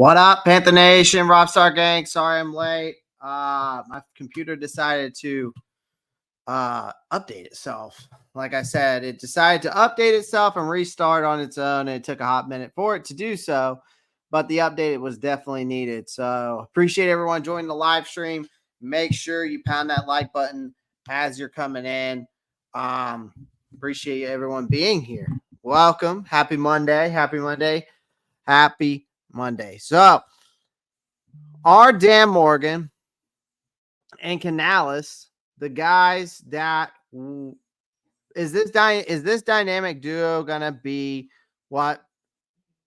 What up, Panther Nation, Rockstar Gang? Sorry I'm late. My computer decided to update itself. Like I said, it decided to update itself and restart on its own. And it took a hot minute for it to do so, but the update was definitely needed. So appreciate everyone joining the live stream. Make sure you pound that like button as you're coming in. Appreciate everyone being here. Welcome. Happy Monday. Happy Monday. Happy Monday. So our Dan Morgan and Canales, the guys that is this dynamic duo gonna be what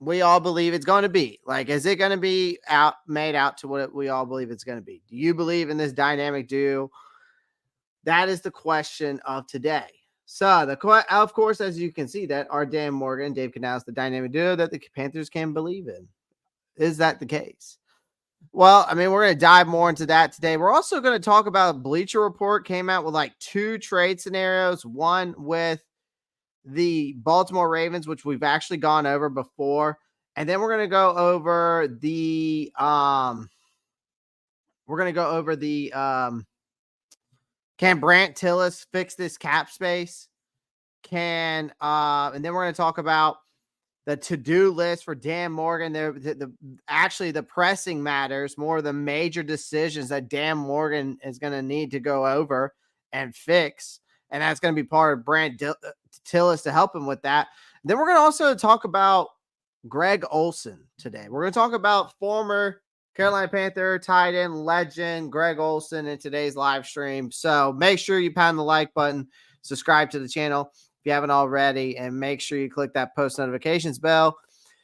we all believe it's going to be? Like, is it going to be made out to what we all believe it's going to be? Do you believe in this dynamic duo? That is the question of today. So, of course, as you can see, that our Dan Morgan, Dave Canales, the dynamic duo that the Panthers can believe in. Is that the case? Well, I mean, we're going to dive more into that today. We're also going to talk about Bleacher Report came out with like 2 trade scenarios, one with the Baltimore Ravens, which we've actually gone over before. And then we're going to go over the can Brandt Tillis fix this cap space? And then we're going to talk about the to-do list for Dan Morgan. Actually the pressing matters, more of the major decisions that Dan Morgan is going to need to go over and fix. And that's going to be part of Brandt Tillis to help him with that. Then we're going to also talk about Greg Olsen today. We're going to talk about former Carolina Panther tight end legend Greg Olsen in today's live stream. So make sure you pound the like button, subscribe to the channel if you haven't already, and make sure you click that post notifications bell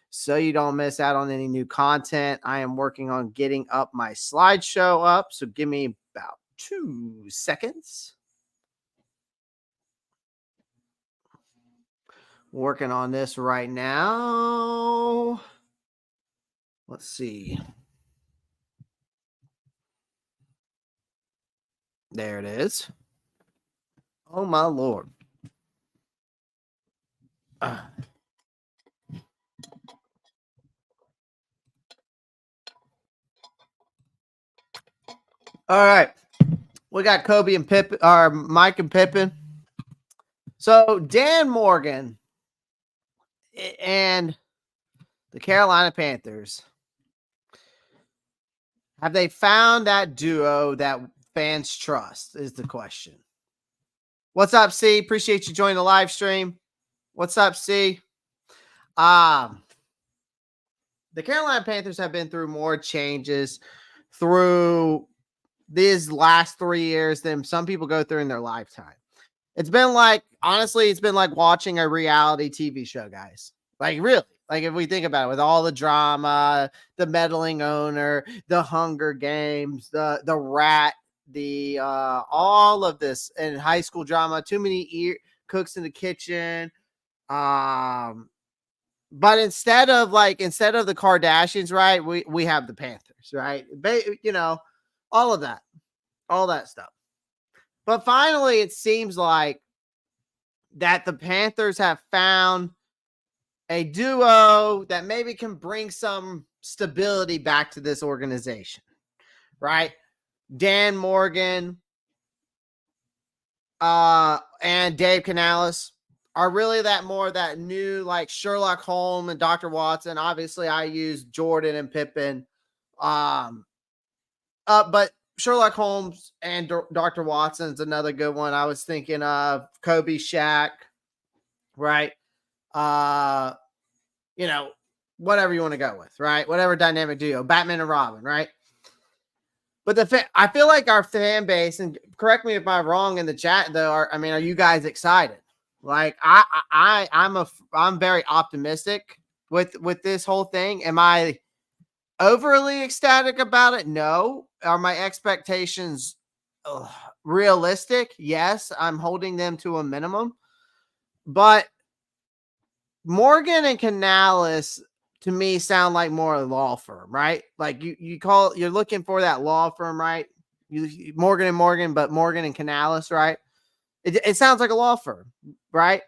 so you don't miss out on any new content. I am working on getting up my slideshow up, so give me about 2 seconds. Working on this right now. Let's see. There it is. Oh, my Lord. All right. We got Kobe and Pippen, or Mike and Pippen. So Dan Morgan and the Carolina Panthers, have they found that duo that fans trust is the question. What's up, C? Appreciate you joining the live stream. What's up, C? The Carolina Panthers have been through more changes through these last 3 years than some people go through in their lifetime. It's been like, honestly, it's been like watching a reality TV show, guys. Like, really. Like, if we think about it, with all the drama, the meddling owner, the Hunger Games, the rat, all of this, and high school drama, too many cooks in the kitchen. But instead of the Kardashians, right, we have the Panthers, right? All of that stuff. But finally, it seems like that the Panthers have found a duo that maybe can bring some stability back to this organization, right? Dan Morgan and Dave Canales are really that new, like Sherlock Holmes and Dr. Watson. Obviously, I use Jordan and Pippen. But Sherlock Holmes and Dr. Watson is another good one. I was thinking of Kobe, Shaq, right? Whatever you want to go with, right? Whatever dynamic duo, Batman and Robin, right? But I feel like our fan base, and correct me if I'm wrong in the chat, though. Are you guys excited? Like, I'm very optimistic with this whole thing. Am I overly ecstatic about it? No. Are my expectations realistic? Yes. I'm holding them to a minimum. But Morgan and Canales, to me, sound like more a law firm, right? Like you're looking for that law firm, right? Morgan and Morgan, but Morgan and Canales, right? It sounds like a law firm, right?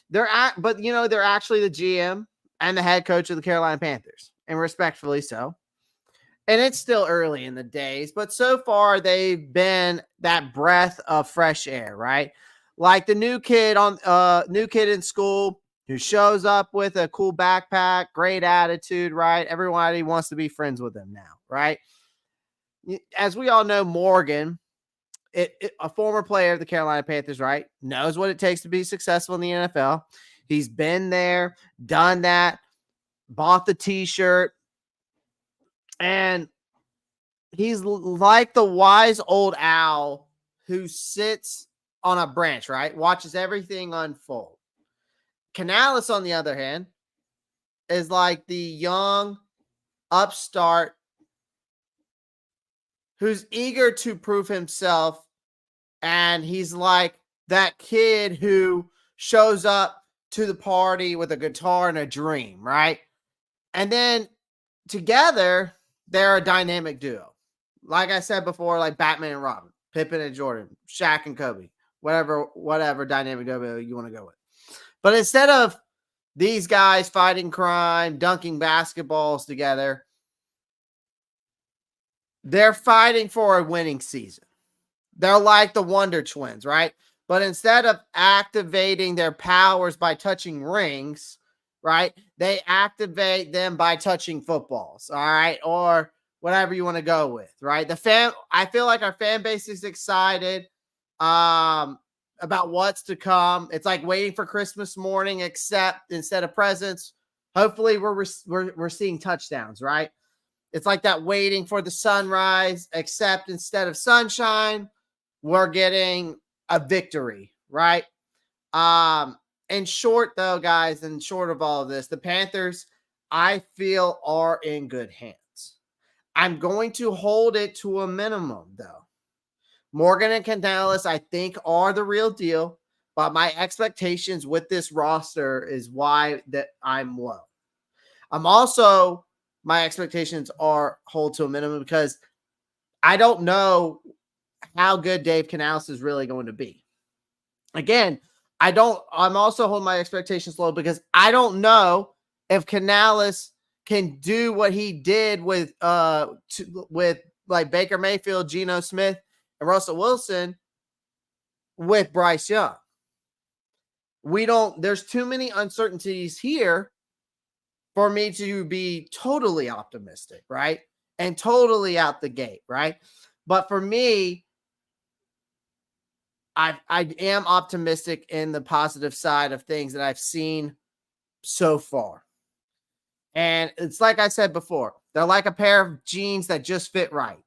They're actually the GM and the head coach of the Carolina Panthers, and respectfully so. and it's still early in the days, but so far they've been that breath of fresh air, right? Like the new kid in school who shows up with a cool backpack, great attitude, right? Everybody wants to be friends with him now, right? As we all know, Morgan, a former player of the Carolina Panthers, right, knows what it takes to be successful in the NFL. He's been there, done that, bought the t-shirt, and he's like the wise old owl who sits on a branch, right? Watches everything unfold. Canales, on the other hand, is like the young upstart who's eager to prove himself. And he's like that kid who shows up to the party with a guitar and a dream, right? And then together, they're a dynamic duo. Like I said before, like Batman and Robin, Pippen and Jordan, Shaq and Kobe, whatever dynamic duo you want to go with. But instead of these guys fighting crime, dunking basketballs together, they're fighting for a winning season. They're like the Wonder Twins, right? But instead of activating their powers by touching rings, right, they activate them by touching footballs, all right, or whatever you want to go with, right? I feel like our fan base is excited about what's to come. It's like waiting for Christmas morning, except instead of presents, hopefully we're seeing touchdowns, right? It's like that waiting for the sunrise, except instead of sunshine, we're getting a victory, right? In short, though, guys, in short of all of this, the Panthers, I feel, are in good hands. I'm going to hold it to a minimum, though. Morgan and Canales, I think, are the real deal, but my expectations with this roster is why that I'm low. My expectations are hold to a minimum because I don't know how good Dave Canales is really going to be. Again, I'm also holding my expectations low because I don't know if Canales can do what he did with like Baker Mayfield, Geno Smith, and Russell Wilson with Bryce Young. There's too many uncertainties here for me to be totally optimistic, right? And totally out the gate, right? But for me, I am optimistic in the positive side of things that I've seen so far. And it's like I said before, they're like a pair of jeans that just fit right.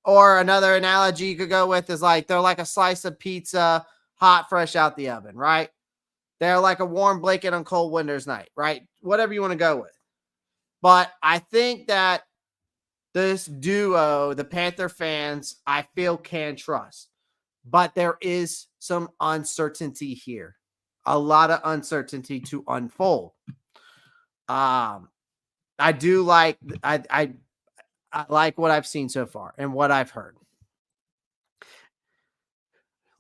Or another analogy you could go with is like they're like a slice of pizza, hot, fresh out the oven, right? They're like a warm blanket on cold winter's night, right? Whatever you want to go with. But I think that this duo, the Panther fans, I feel can trust. But there is some uncertainty here. A lot of uncertainty to unfold. I do like I like what I've seen so far and what I've heard.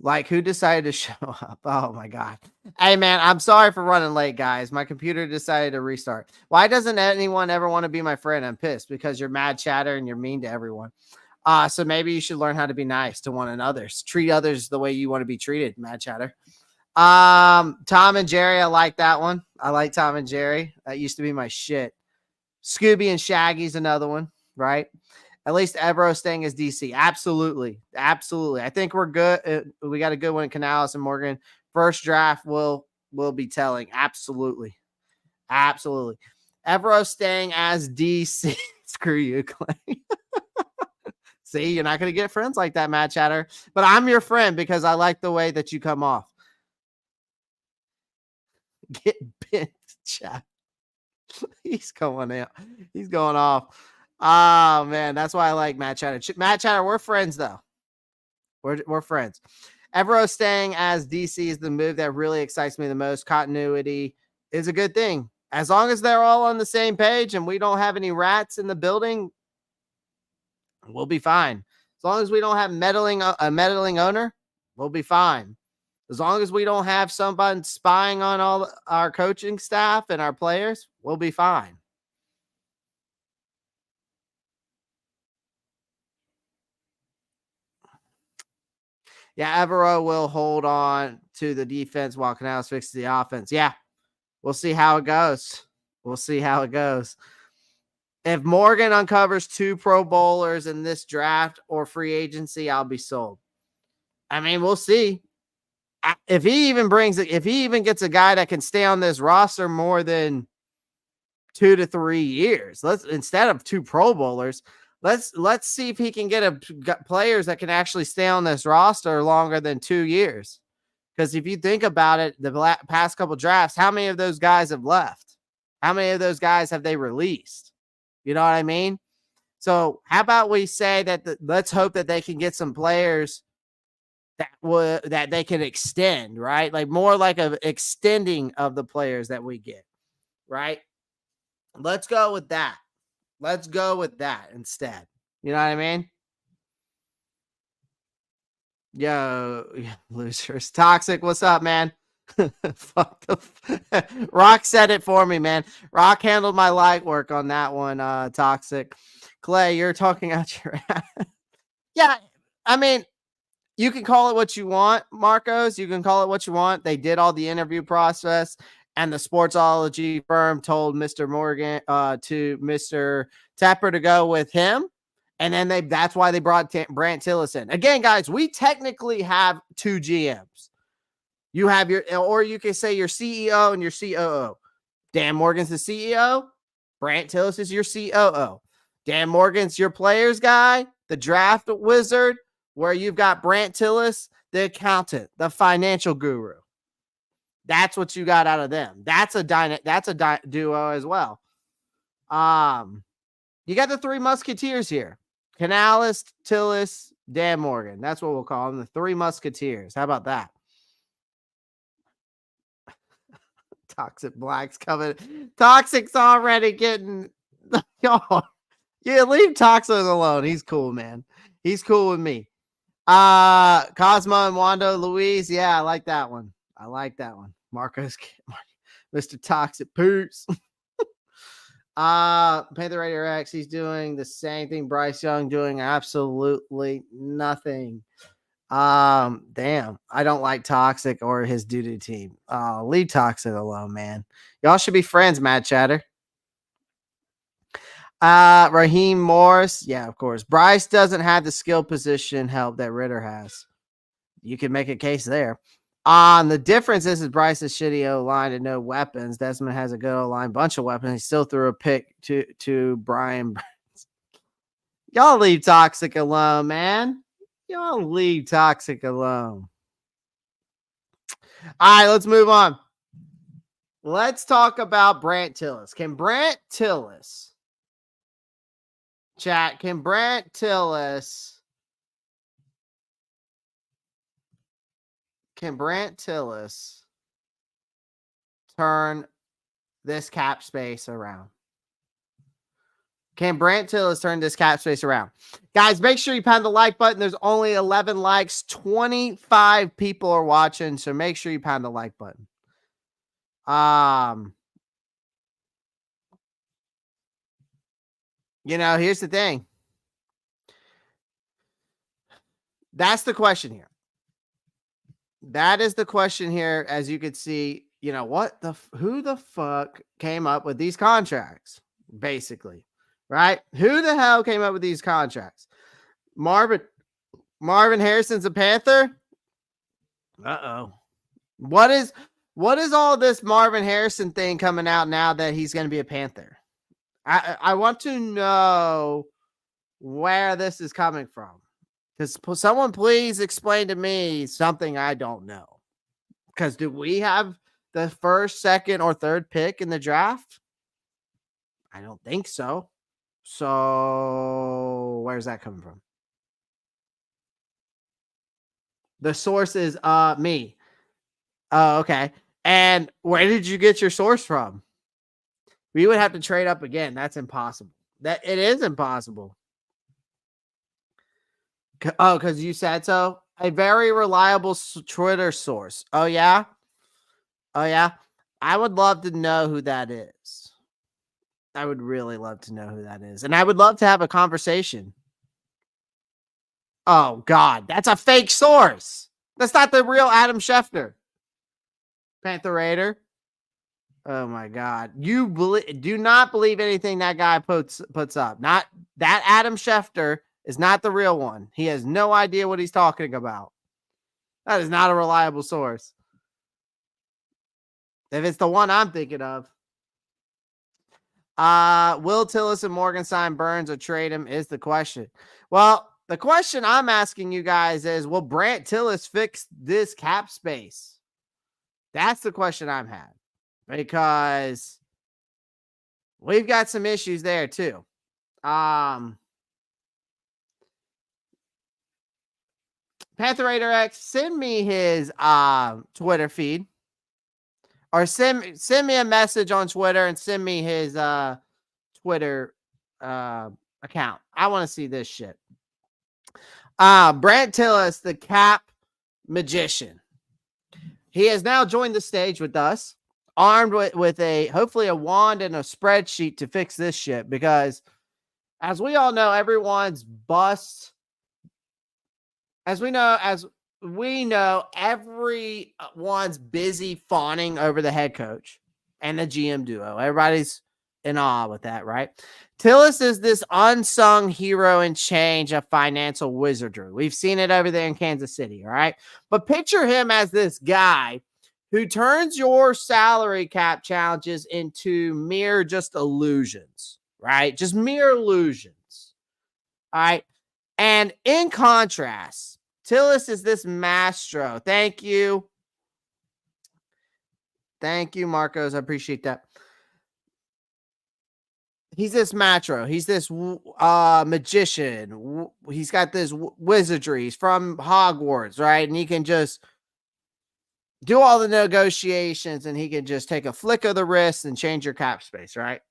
Like, who decided to show up? Oh my God. Hey man, I'm sorry for running late, guys. My computer decided to restart. Why doesn't anyone ever want to be my friend? I'm pissed because you're mad chatter and you're mean to everyone. So maybe you should learn how to be nice to one another. Treat others the way you want to be treated, mad chatter. Tom and Jerry, I like that one. I like Tom and Jerry. That used to be my shit. Scooby and Shaggy's another one, right? At least Evero staying as DC. Absolutely. Absolutely. I think we're good. We got a good one in Canales and Morgan. First draft will be telling. Absolutely. Absolutely. Evero staying as DC. Screw you, Clay. See, you're not going to get friends like that, Matt Chatter. But I'm your friend because I like the way that you come off. Get bent, chat. He's going out. He's going off. Oh man, that's why I like Matt Chatter. Matt Chatter, we're friends though. We're friends. Evero staying as DC is the move that really excites me the most. Continuity is a good thing. As long as they're all on the same page and we don't have any rats in the building, we'll be fine. As long as we don't have a meddling owner, we'll be fine. As long as we don't have somebody spying on all our coaching staff and our players, we'll be fine. Yeah, Evero will hold on to the defense while Canales fixes the offense. Yeah, we'll see how it goes. We'll see how it goes. If Morgan uncovers 2 Pro Bowlers in this draft or free agency, I'll be sold. I mean, we'll see. If he even gets a guy that can stay on this roster more than 2 to 3 years, let's instead of 2 Pro Bowlers, let's see if he can get players that can actually stay on this roster longer than 2 years. Because if you think about it, the past couple drafts, how many of those guys have left? How many of those guys have they released? You know what I mean? So how about we say that let's hope that they can get some players that they can extend, right? Like more like a extending of the players that we get, right? Let's go with that. Let's go with that instead. You know what I mean? Yo, losers. Toxic, what's up, man? Fuck Rock said it for me, man. Rock handled my light work on that one, Toxic. Clay, you're talking out your ass. Yeah, I mean, you can call it what you want, Marcos. You can call it what you want. They did all the interview process, and the sportsology firm told Mr. Morgan to Mr. Tepper to go with him. And then that's why they brought Brandt Tillis in. Again, guys, we technically have 2 GMs. You have or you can say your CEO and your COO. Dan Morgan's the CEO. Brandt Tillis is your COO. Dan Morgan's your players guy, the draft wizard, where you've got Brandt Tillis, the accountant, the financial guru. That's what you got out of them. That's a duo as well. You got the 3 musketeers here. Canales, Tillis, Dan Morgan. That's what we'll call them, the 3 musketeers. How about that? Toxic Black's coming. Toxic's already getting. Y'all, yeah, leave Toxic alone. He's cool, man. He's cool with me. Cosmo and Wando Louise. Yeah, I like that one. Marcos, Mr. Toxic Poots. Panther Radio X, he's doing the same thing Bryce Young doing absolutely nothing. Damn, I don't like Toxic or his doo-doo team. Leave Toxic alone, man. Y'all should be friends, Mad Chatter. Raheem Morris, yeah, of course. Bryce doesn't have the skill position help that Ritter has. You can make a case there. The difference is Bryce is shitty O-line and no weapons. Desmond has a good O-line, bunch of weapons. He still threw a pick to Brian. Y'all leave Toxic alone, man. Y'all leave Toxic alone. All right, let's move on. Let's talk about Brandt Tillis. Can Brandt Tillis, chat, can Brandt Tillis turn this cap space around? Can Brandt Tillis turn this cap space around? Guys, make sure you pound the like button. There's only 11 likes. 25 people are watching, so make sure you pound the like button. Here's the thing. That's the question here. That is the question here. As you could see, who the fuck came up with these contracts? Basically, right? Who the hell came up with these contracts? Marvin Harrison's a Panther. Uh-oh. What is all this Marvin Harrison thing coming out now that he's going to be a Panther? I want to know where this is coming from. Because someone please explain to me something I don't know. Because do we have the first, second, or third pick in the draft? I don't think so. So where's that coming from? The source is me. Oh, okay. And where did you get your source from? We would have to trade up again. That's impossible. It is impossible. Oh, because you said so? A very reliable Twitter source. Oh, yeah? I would love to know who that is. I would really love to know who that is. And I would love to have a conversation. Oh, God. That's a fake source. That's not the real Adam Schefter. Panther Raider. Oh, my God. You do not believe anything that guy puts up. Not that Adam Schefter is not the real one. He has no idea what he's talking about. That is not a reliable source. If it's the one I'm thinking of. Will Tillis and Morgan sign Burns or trade him is the question. Well, the question I'm asking you guys is, will Brandt Tillis fix this cap space? That's the question I'm having, because we've got some issues there too. Panther Raider X, send me his Twitter feed, or send me a message on Twitter and send me his Twitter account. I want to see this shit. Brandt Tillis, the cap magician. He has now joined the stage with us, armed with a hopefully a wand and a spreadsheet to fix this shit, because as we all know, everyone's bust. As we know, everyone's busy fawning over the head coach and the GM duo. Everybody's in awe with that, right? Tillis is this unsung hero in change of financial wizardry. We've seen it over there in Kansas City, all right? But picture him as this guy who turns your salary cap challenges into mere just illusions, right? Just mere illusions, all right? And in contrast, Tillis is this maestro. Thank you. Thank you, Marcos. I appreciate that. He's this maestro. He's this magician. He's got this wizardry. He's from Hogwarts, right? And he can just do all the negotiations, and he can just take a flick of the wrist and change your cap space, right?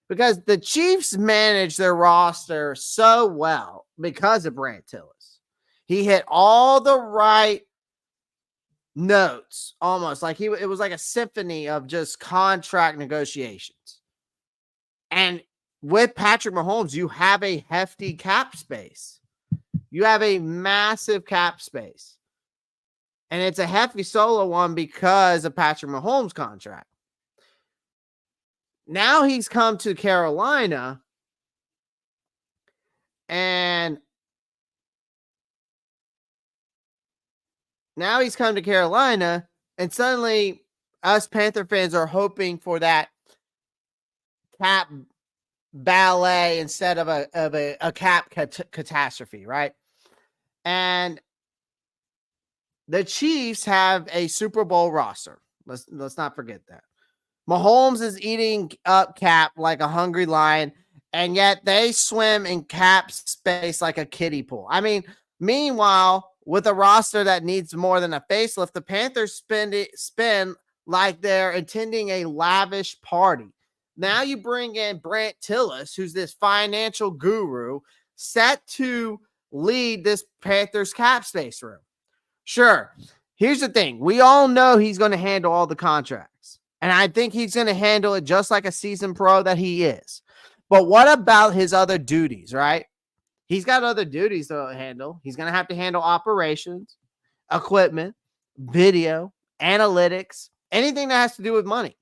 Because the Chiefs manage their roster so well because of Brandt Tillis. He hit all the right notes, almost like it was like a symphony of just contract negotiations. And with Patrick Mahomes, you have a hefty cap space. You have a massive cap space. And it's a hefty solo one because of Patrick Mahomes' contract. Now he's come to Carolina, and suddenly us Panther fans are hoping for that cap ballet instead of a cap catastrophe, right? And the Chiefs have a Super Bowl roster. Let's not forget that. Mahomes is eating up cap like a hungry lion, and yet they swim in cap space like a kiddie pool. I mean, meanwhile, with a roster that needs more than a facelift, the Panthers spin like they're attending a lavish party. Now you bring in Brandt Tillis, who's this financial guru, set to lead this Panthers cap space room. Sure, here's the thing. We all know he's going to handle all the contracts. And I think he's going to handle it just like a seasoned pro that he is. But what about his other duties, right? He's got other duties to handle. He's going to have to handle operations, equipment, video, analytics, anything that has to do with money.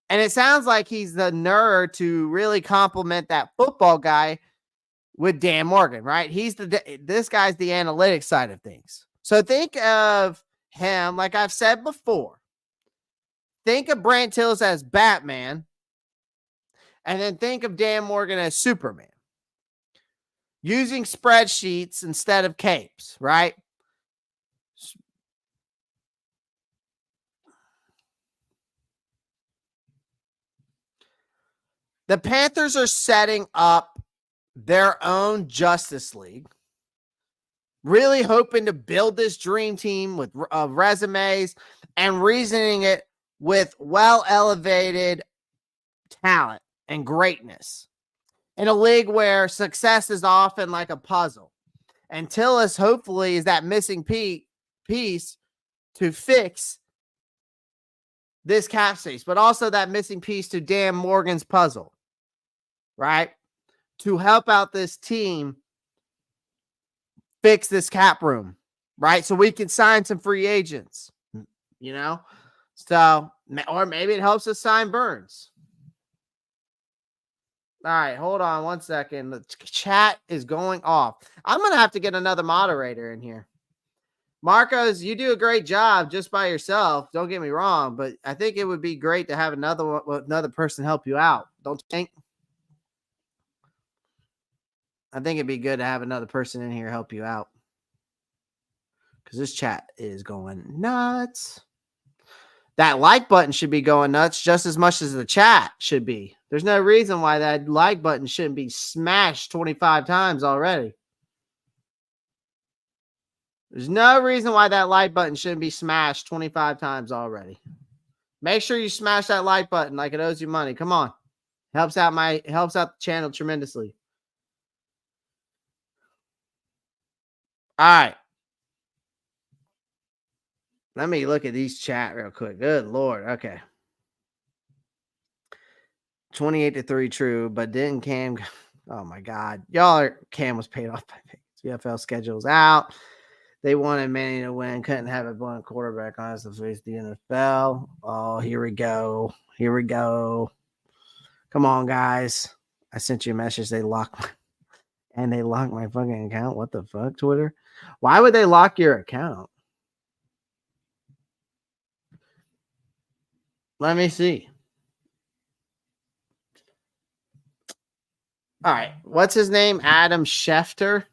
And it sounds like he's the nerd to really complement that football guy with Dan Morgan, right? This guy's the analytics side of things. So think of him, like I've said before. Think of Brandt Tillis as Batman, and then think of Dan Morgan as Superman. Using spreadsheets instead of capes, right? The Panthers are setting up their own Justice League, really hoping to build this dream team with resumes and reasoning it with well-elevated talent and greatness in a league where success is often like a puzzle. And Tillis, hopefully, is that missing piece to fix this cap space, but also that missing piece to Dan Morgan's puzzle, right? To help out this team fix this cap room, right? So we can sign some free agents, you know? So, or maybe it helps us sign Burns. All right, hold on 1 second. The chat is going off. I'm going to have to get another moderator in here. Marcos, you do a great job just by yourself. Don't get me wrong, but I think it would be great to have another person help you out. Don't you think? I think it'd be good to have another person in here help you out. Because this chat is going nuts. That like button should be going nuts just as much as the chat should be. There's no reason why that like button shouldn't be smashed 25 times already. There's no reason why that like button shouldn't be smashed 25 times already. Make sure you smash that like button like it owes you money. Come on. Helps out the channel tremendously. All right. Let me look at these chat real quick. Good Lord. Okay. 28-3 true, but didn't Cam? Oh my God. Cam was paid off by CFL schedules out. They wanted Manny to win. Couldn't have a blunt quarterback on us to face the NFL. Oh, here we go. Here we go. Come on, guys. I sent you a message. They locked my fucking account. What the fuck, Twitter? Why would they lock your account? Let me see. All right. What's his name? Adam Schefter.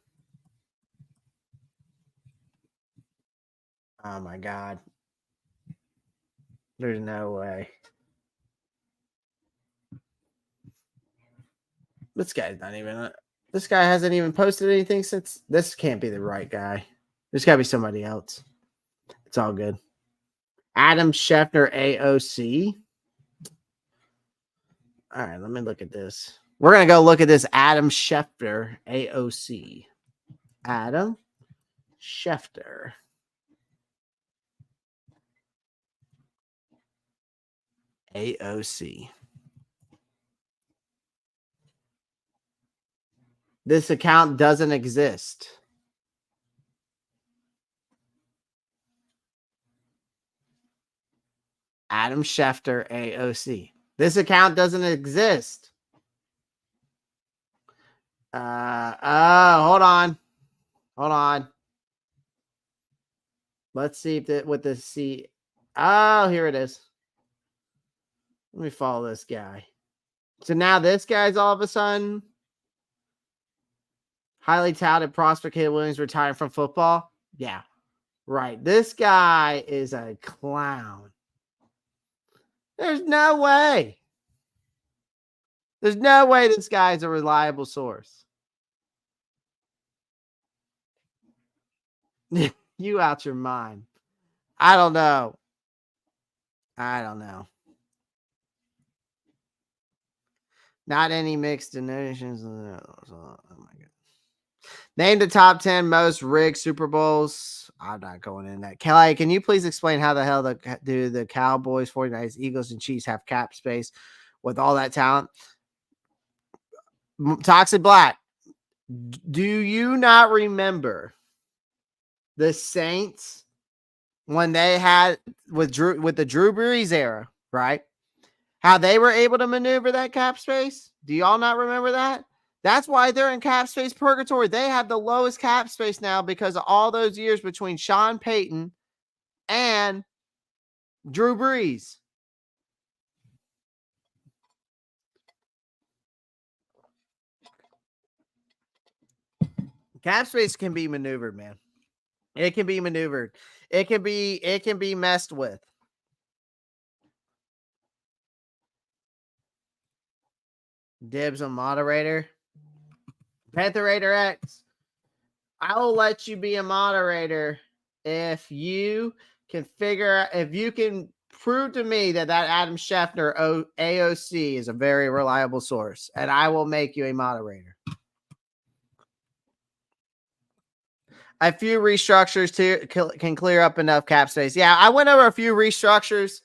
Oh my God. There's no way. This guy's not even. This guy hasn't even posted anything since. This can't be the right guy. There's got to be somebody else. It's all good. Adam Schefter, AOC. All right, let me look at this. We're going to go look at this Adam Schefter, AOC. Adam Schefter. AOC. This account doesn't exist. Adam Schefter, AOC. This account doesn't exist. Hold on. Hold on. Let's see if with the C. Oh, here it is. Let me follow this guy. So now this guy's all of a sudden highly touted prospect. Caleb Williams retiring from football. Yeah, right. This guy is a clown. There's no way. There's no way this guy's a reliable source. You out your mind. I don't know. Not any mixed donations. Oh my God. Name the top 10 most rigged Super Bowls. I'm not going in that. Kelly, can you please explain how the hell do the Cowboys, 49ers, Eagles, and Chiefs have cap space with all that talent? Toxic Black, do you not remember the Saints when they had with the Drew Brees era, right? How they were able to maneuver that cap space? Do y'all not remember that? That's why they're in cap space purgatory. They have the lowest cap space now because of all those years between Sean Payton and Drew Brees. Cap space can be maneuvered, man. It can be maneuvered. It can be messed with. Dibs on moderator. Panther Raider X. I will let you be a moderator if you can prove to me that Adam Schefter AOC is a very reliable source, and I will make you a moderator. A few restructures can clear up enough cap space. Yeah, I went over a few restructures.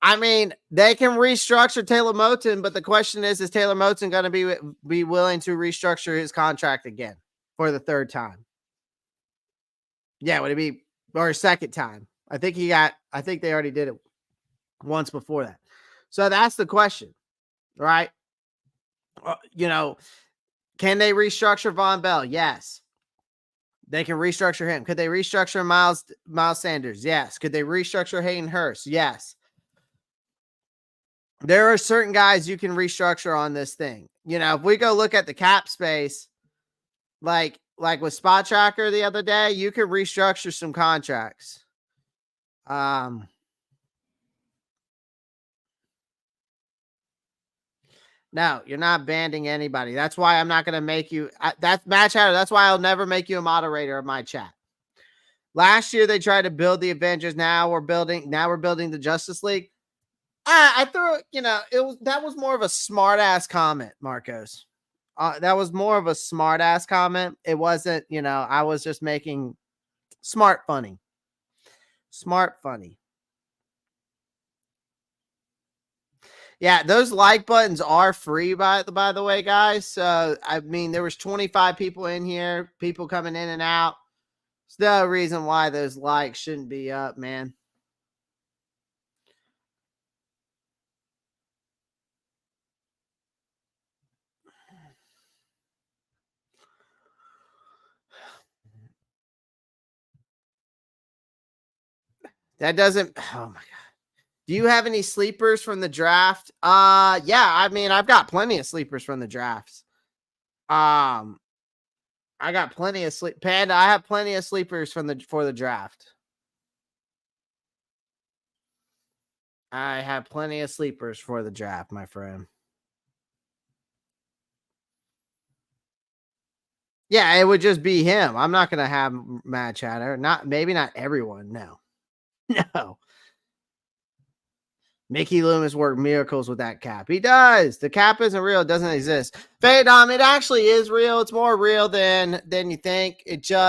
I mean, they can restructure Taylor Moton, but the question is Taylor Moton going to be willing to restructure his contract again for the third time? Yeah, would it be or a second time? I think they already did it once before that. So that's the question, right? Can they restructure Von Bell? Yes. They can restructure him. Could they restructure Miles Sanders? Yes. Could they restructure Hayden Hurst? Yes. There are certain guys you can restructure on this thing. If we go look at the cap space, like with Spot Tracker the other day, you can restructure some contracts. No, you're not banding anybody. That's why I'm not going to make you. That's Match Hatter. That's why I'll never make you a moderator of my chat. Last year they tried to build the Avengers. Now we're building the Justice League. I threw. That was more of a smart ass comment, Marcos. That was more of a smart ass comment. It wasn't. I was just making smart funny. Smart funny. Yeah, those like buttons are free by the way, guys. So I mean, there was 25 people in here, people coming in and out. There's no reason why those likes shouldn't be up, man. That doesn't. Oh my god. Do you have any sleepers from the draft? Yeah. I mean, I've got plenty of sleepers from the drafts. I got plenty of Panda. I have plenty of sleepers for the draft. I have plenty of sleepers for the draft, my friend. Yeah, it would just be him. I'm not gonna have Mad Chatter. Maybe not everyone. No. No. Mickey Loomis worked miracles with that cap. He does. The cap isn't real. It doesn't exist. Fadom, it actually is real. It's more real than you think. It's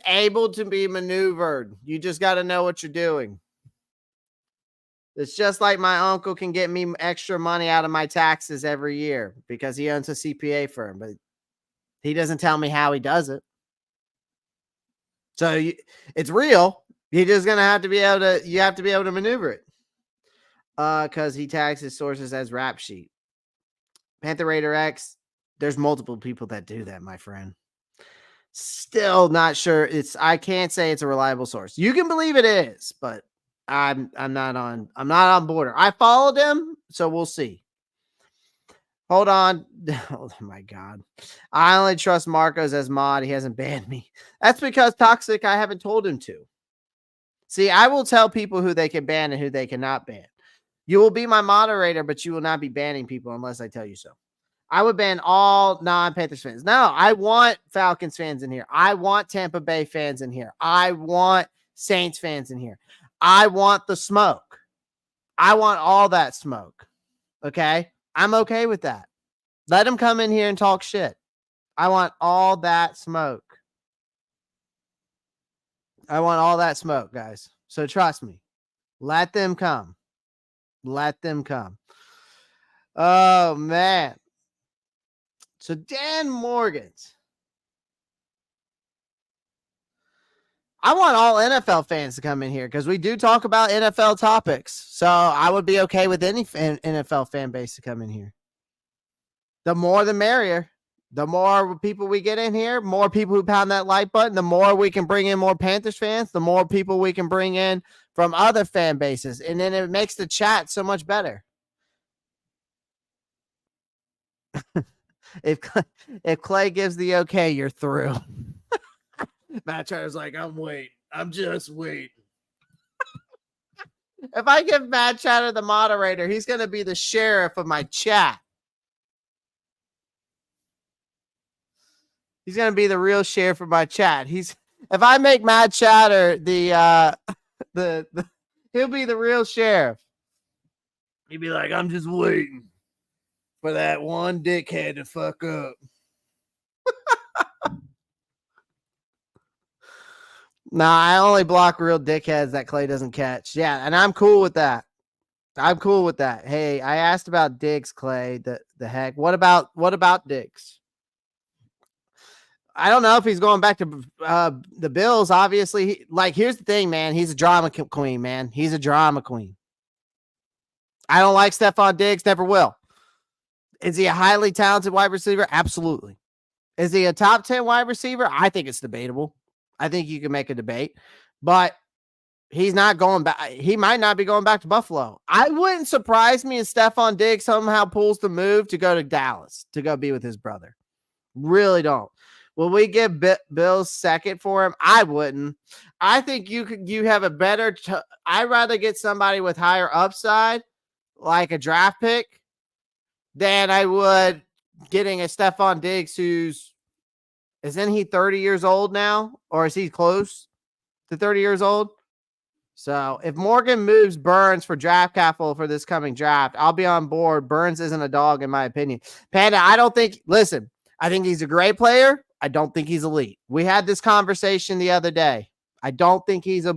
able to be maneuvered. You just got to know what you're doing. It's just like my uncle can get me extra money out of my taxes every year because he owns a CPA firm, but he doesn't tell me how he does it. So it's real. You're just gonna have to be able to maneuver it. Because he tags his sources as rap sheet. Panther Raider X, there's multiple people that do that, my friend. Still not sure. I can't say it's a reliable source. You can believe it is, but I'm not on board. I followed him, so we'll see. Hold on. Oh my god. I only trust Marcos as mod. He hasn't banned me. That's because Toxic, I haven't told him to. See, I will tell people who they can ban and who they cannot ban. You will be my moderator, but you will not be banning people unless I tell you so. I would ban all non-Panthers fans. No, I want Falcons fans in here. I want Tampa Bay fans in here. I want Saints fans in here. I want the smoke. I want all that smoke. Okay? I'm okay with that. Let them come in here and talk shit. I want all that smoke. I want all that smoke, guys. So trust me. Let them come. Let them come. Oh, man. So Dan Morgan's. I want all NFL fans to come in here because we do talk about NFL topics. So I would be okay with any NFL fan base to come in here. The more the merrier. The more people we get in here, more people who pound that like button, the more we can bring in more Panthers fans, the more people we can bring in from other fan bases. And then it makes the chat so much better. If Clay gives the okay, you're through. Matt Chatter's like, I'm waiting. I'm just waiting. If I give Matt Chatter the moderator, he's going to be the sheriff of my chat. He's going to be the real sheriff of my chat. If I make Matt Chatter the he'll be the real sheriff. He'd be like, I'm just waiting for that one dickhead to fuck up. Nah, I only block real dickheads that Clay doesn't catch. Yeah, and I'm cool with that. I'm cool with that. Hey, I asked about Diggs, Clay. The heck? What about Diggs? I don't know if he's going back to the Bills. Obviously, here's the thing, man. He's a drama queen, man. He's a drama queen. I don't like Stephon Diggs. Never will. Is he a highly talented wide receiver? Absolutely. Is he a top 10 wide receiver? I think it's debatable. I think you can make a debate, but he's not going back. He might not be going back to Buffalo. I wouldn't surprise me if Stephon Diggs somehow pulls the move to go to Dallas to go be with his brother. Really don't. Will we give Bills second for him? I wouldn't. I think you have a better. I'd rather get somebody with higher upside, like a draft pick, than I would getting a Stephon Diggs isn't he 30 years old now? Or is he close to 30 years old? So if Morgan moves Burns for draft capital for this coming draft, I'll be on board. Burns isn't a dog, in my opinion. Panda, I think he's a great player. I don't think he's elite. We had this conversation the other day. I don't think he's a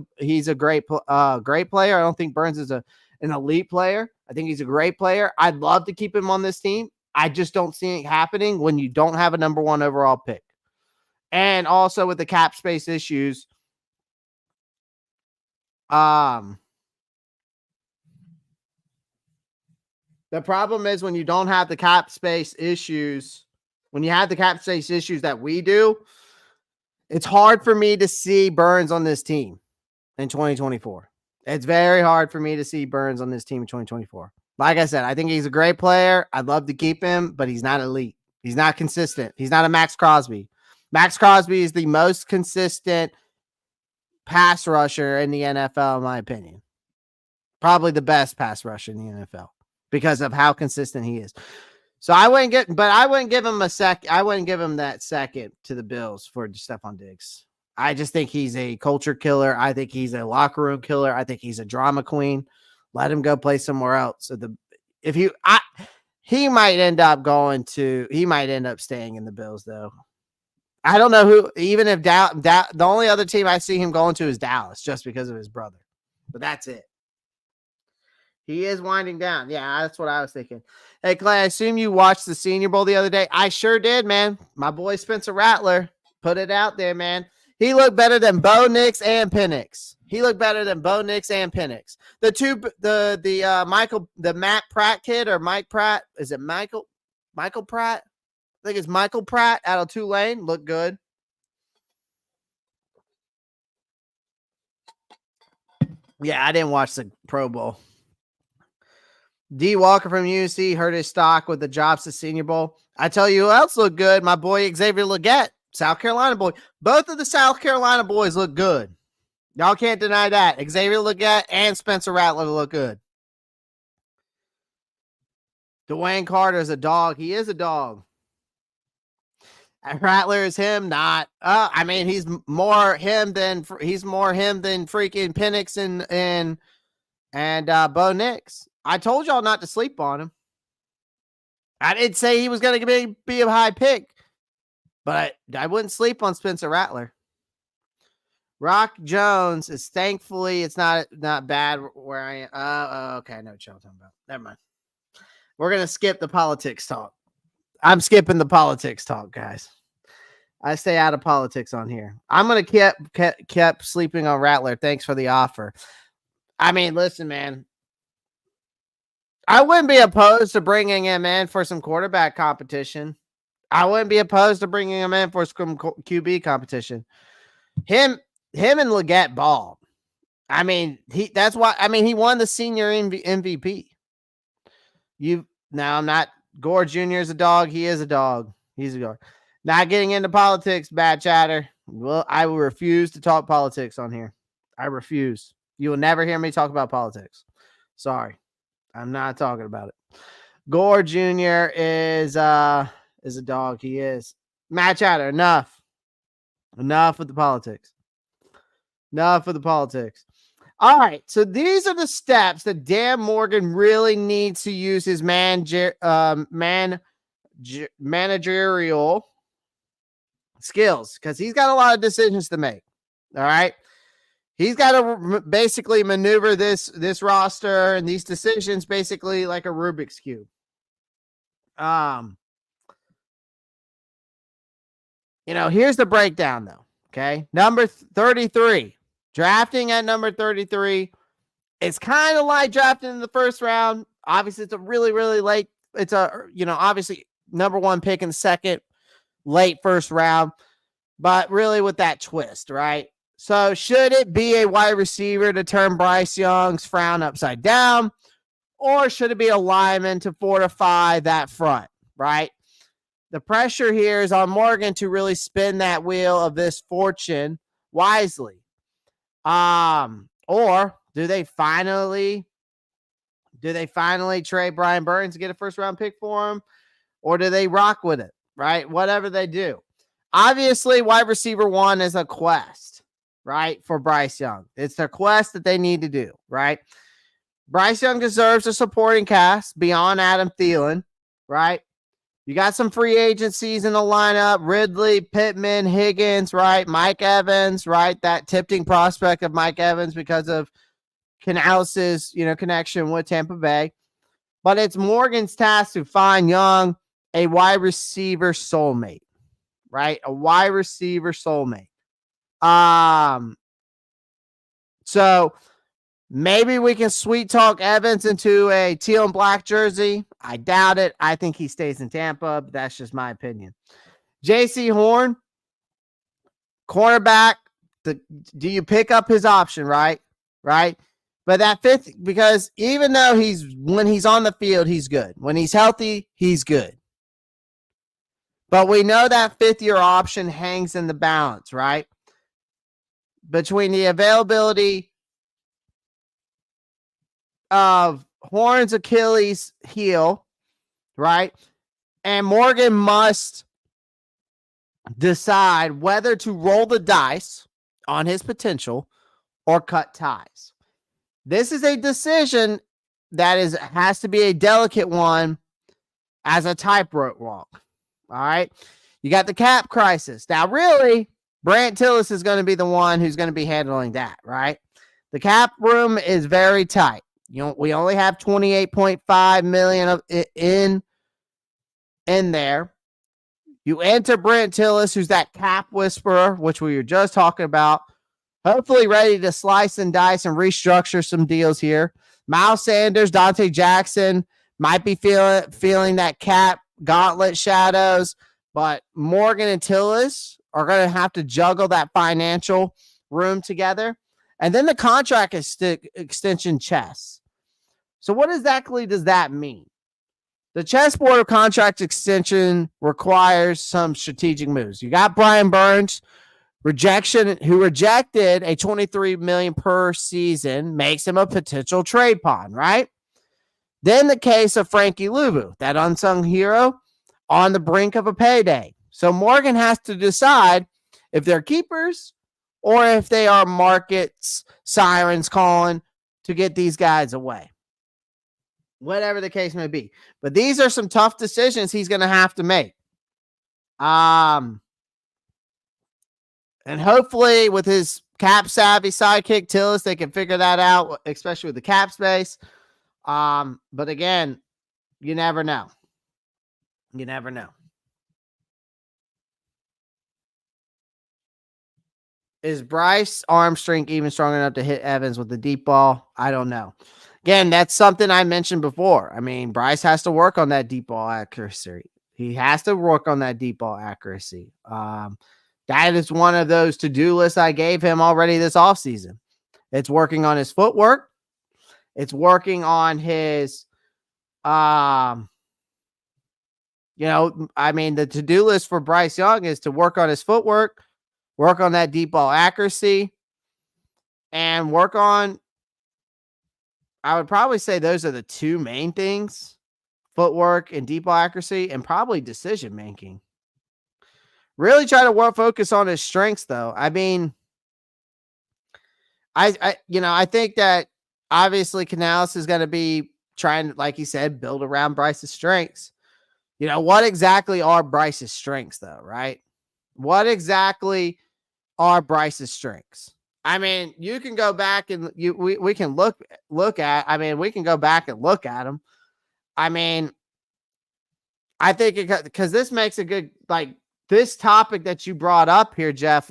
great player. I don't think Burns is an elite player. I think he's a great player. I'd love to keep him on this team. I just don't see it happening when you don't have a number 1 overall pick. And also with the cap space issues, the problem is when you don't have the cap space issues, when you have the cap space issues that we do, it's hard for me to see Burns on this team in 2024. It's very hard for me to see Burns on this team in 2024. Like I said, I think he's a great player. I'd love to keep him, but he's not elite. He's not consistent. He's not a Max Crosby. Max Crosby is the most consistent pass rusher in the NFL, in my opinion. Probably the best pass rusher in the NFL because of how consistent he is. So I wouldn't give him I wouldn't give him that second to the Bills for Stephon Diggs. I just think he's a culture killer. I think he's a locker room killer. I think he's a drama queen. Let him go play somewhere else. So he might end up staying in the Bills though. I don't know who, even if the only other team I see him going to is Dallas just because of his brother, but that's it. He is winding down. Yeah, that's what I was thinking. Hey, Clay, I assume you watched the Senior Bowl the other day. I sure did, man. My boy Spencer Rattler put it out there, man. He looked better than Bo Nix and Penix. The Matt Pratt kid or Mike Pratt. Is it Michael Pratt? I think it's Michael Pratt out of Tulane. Looked good. Yeah, I didn't watch the Pro Bowl. D. Walker from UC hurt his stock with the jobs to Senior Bowl. I tell you who else looked good. My boy Xavier Legette, South Carolina boy. Both of the South Carolina boys look good. Y'all can't deny that. Xavier Legette and Spencer Rattler look good. Dwayne Carter is a dog. He is a dog. Rattler is him, not. I mean, he's more him than freaking Penix and Bo Nix. I told y'all not to sleep on him. I didn't say he was going to be a high pick, but I wouldn't sleep on Spencer Rattler. Rock Jones is thankfully it's not bad where I am. Okay, I know what y'all talking about. Never mind. We're gonna skip the politics talk. I'm skipping the politics talk, guys. I stay out of politics on here. I'm gonna keep sleeping on Rattler. Thanks for the offer. I mean, listen, man. I wouldn't be opposed to bringing him in for some quarterback competition. I wouldn't be opposed to bringing him in for some QB competition. Him and Legette ball. I mean, he won the senior MVP. I'm not Gore Jr. is a dog. He is a dog. He's a dog. Not getting into politics, bad chatter. Well, I will refuse to talk politics on here. I refuse. You will never hear me talk about politics. Sorry. I'm not talking about it. Gore Jr. is a dog. He is. Matt Chatter, enough. Enough with the politics. All right. So these are the steps that Dan Morgan really needs to use his managerial skills because he's got a lot of decisions to make. All right. He's got to basically maneuver this roster and these decisions basically like a Rubik's Cube. Here's the breakdown, though. Okay. Number 33. Drafting at number 33. It's kind of like drafting in the first round. Obviously, it's a really, really late. It's obviously number one pick in the second, late first round, but really with that twist, right? So should it be a wide receiver to turn Bryce Young's frown upside down, or should it be a lineman to fortify that front, right? The pressure here is on Morgan to really spin that wheel of this fortune wisely. Or do they finally trade Brian Burns to get a first round pick for him? Or do they rock with it, right? Whatever they do. Obviously, wide receiver 1 is a quest, right, for Bryce Young. It's their quest that they need to do, right? Bryce Young deserves a supporting cast beyond Adam Thielen, right? You got some free agencies in the lineup: Ridley, Pittman, Higgins, right? Mike Evans, right? That tempting prospect of Mike Evans because of Canales' connection with Tampa Bay. But it's Morgan's task to find Young a wide receiver soulmate, right? A wide receiver soulmate. So maybe we can sweet talk Evans into a teal and black jersey. I doubt it. I think he stays in Tampa, but that's just my opinion. J.C. Horn, cornerback. Do you pick up his option, right? Right? But that fifth, because even though when he's on the field, he's good. When he's healthy, he's good. But we know that fifth-year option hangs in the balance, right? Between the availability of Horn's Achilles heel, right? And Morgan must decide whether to roll the dice on his potential or cut ties. This is a decision that has to be a delicate one as a tightrope walk. All right. You got the cap crisis. Now, really, Brandt Tillis is going to be the one who's going to be handling that, right? The cap room is very tight. We only have $28.5 million in there. You enter Brandt Tillis, who's that cap whisperer, which we were just talking about, hopefully ready to slice and dice and restructure some deals here. Miles Sanders, Dante Jackson might be feeling that cap gauntlet shadows, but Morgan and Tillis are going to have to juggle that financial room together. And then the contract extension chess. So what exactly does that mean? The chessboard of contract extension requires some strategic moves. You got Brian Burns, who rejected a $23 million per season, makes him a potential trade pawn, right? Then the case of Frankie Luvu, that unsung hero, on the brink of a payday. So Morgan has to decide if they're keepers or if they are markets, sirens calling to get these guys away. Whatever the case may be. But these are some tough decisions he's going to have to make. And hopefully with his cap savvy sidekick Tillis, they can figure that out, especially with the cap space. But again, you never know. You never know. Is Bryce arm strength even strong enough to hit Evans with the deep ball? I don't know. Again, that's something I mentioned before. I mean, Bryce has to work on that deep ball accuracy. He has to work on that deep ball accuracy. That is one of those to-do lists I gave him already this offseason. It's working on his footwork. It's working on his, the to-do list for Bryce Young is to work on his footwork, work on that deep ball accuracy, and work on, I would probably say those are the two main things: footwork and deep ball accuracy, and probably decision making. Really try to focus on his strengths, though. I mean, I think that obviously Canales is going to be trying, like he said, build around Bryce's strengths. What exactly are Bryce's strengths, though, right? What exactly are Bryce's strengths? I mean, you can go back and we can look at. I mean, we can go back and look at them. I mean, I think because this makes a good this topic that you brought up here, Jeff,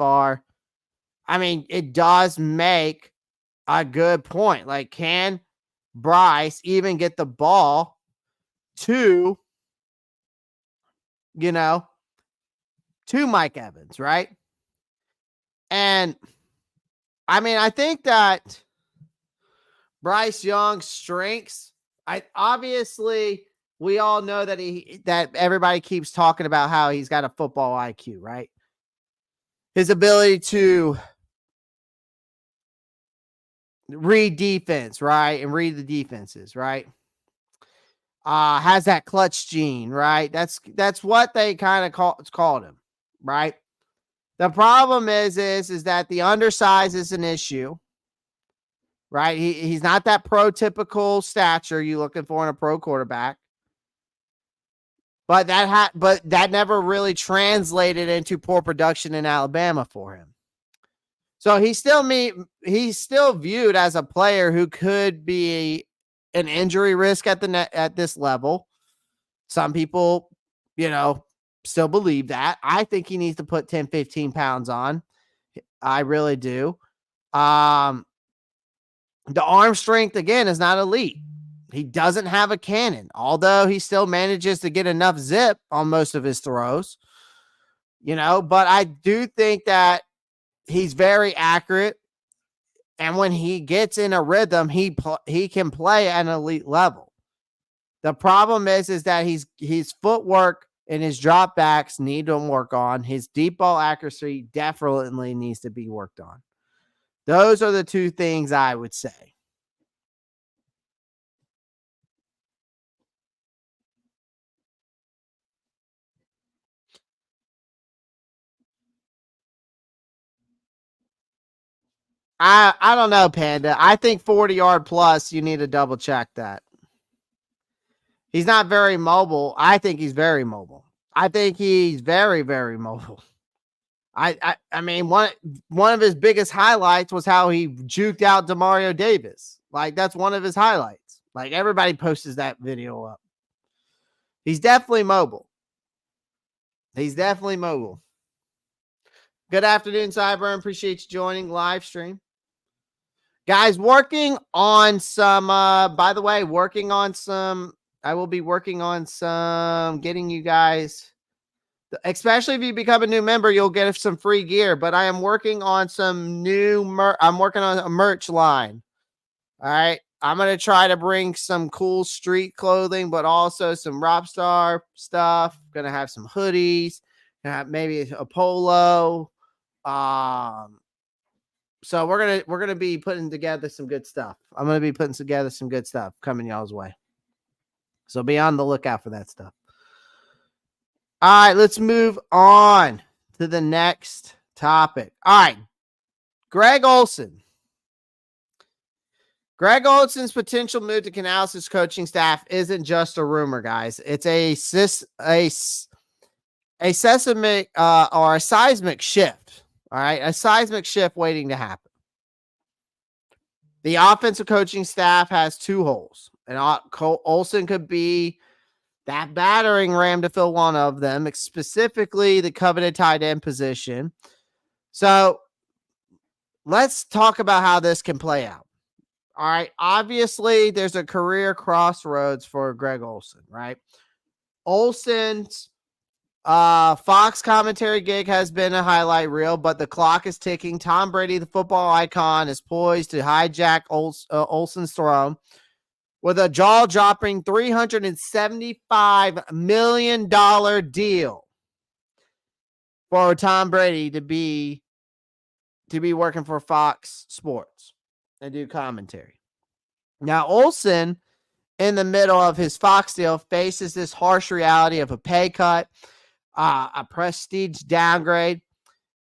it does make a good point. Like, can Bryce even get the ball to, to Mike Evans, right? And I think that Bryce Young's strengths, we all know that everybody keeps talking about how he's got a football IQ, right? His ability to read defense, right? And read the defenses, right? Has that clutch gene, right? That's what they kind of called him, right? The problem is that the undersize is an issue, right? He's not that prototypical stature you looking for in a pro quarterback. But that never really translated into poor production in Alabama for him. So he's still viewed as a player who could be an injury risk at this level. Some people, still believe that. I think he needs to put 10, 15 pounds on. I really do. The arm strength, again, is not elite. He doesn't have a cannon, although he still manages to get enough zip on most of his throws. But I do think that he's very accurate. And when he gets in a rhythm, he can play at an elite level. The problem is that his footwork and his dropbacks need to work on. His deep ball accuracy definitely needs to be worked on. Those are the two things I would say. I don't know, Panda. I think 40-yard plus, you need to double check that. He's not very mobile. I think he's very mobile. I think he's very, very mobile. One of his biggest highlights was how he juked out Demario Davis. Like, that's one of his highlights. Like, everybody posts that video up. He's definitely mobile. Good afternoon, Cyburn. Appreciate you joining live stream. Guys, working on some, I will be working on some, getting you guys, especially if you become a new member, you'll get some free gear, but I am working on some I'm working on a merch line. All right. I'm going to try to bring some cool street clothing, but also some Rockstar stuff. Going to have some hoodies, maybe a polo. So we're gonna be putting together some good stuff. I'm gonna be putting together some good stuff coming y'all's way. So be on the lookout for that stuff. All right, let's move on to the next topic. All right, Greg Olsen. Greg Olsen's potential move to Canales' coaching staff isn't just a rumor, guys. It's a seismic or a seismic shift. All right, a seismic shift waiting to happen. The offensive coaching staff has two holes, and Olsen could be that battering ram to fill one of them, specifically the coveted tight end position. So let's talk about how this can play out. All right, obviously there's a career crossroads for Greg Olsen, right? Olsen's Fox commentary gig has been a highlight reel, but the clock is ticking. Tom Brady, the football icon, is poised to hijack Olsen's throne with a jaw-dropping $375 million deal for Tom Brady to be working for Fox Sports and do commentary. Now, Olsen, in the middle of his Fox deal, faces this harsh reality of a pay cut, a prestige downgrade,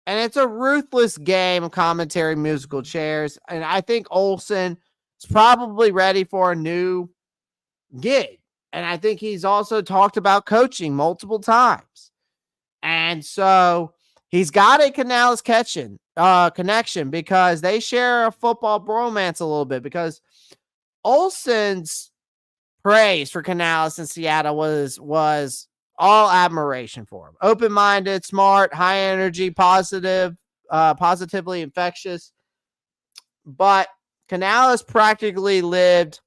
and it's a ruthless game of commentary musical chairs. And I think Olsen is probably ready for a new gig. And I think he's also talked about coaching multiple times. And so he's got a Canales connection because they share a football bromance a little bit, because Olsen's praise for Canales in Seattle was all admiration for him. Open-minded, smart, high energy, positive, positively infectious. But Canales practically lived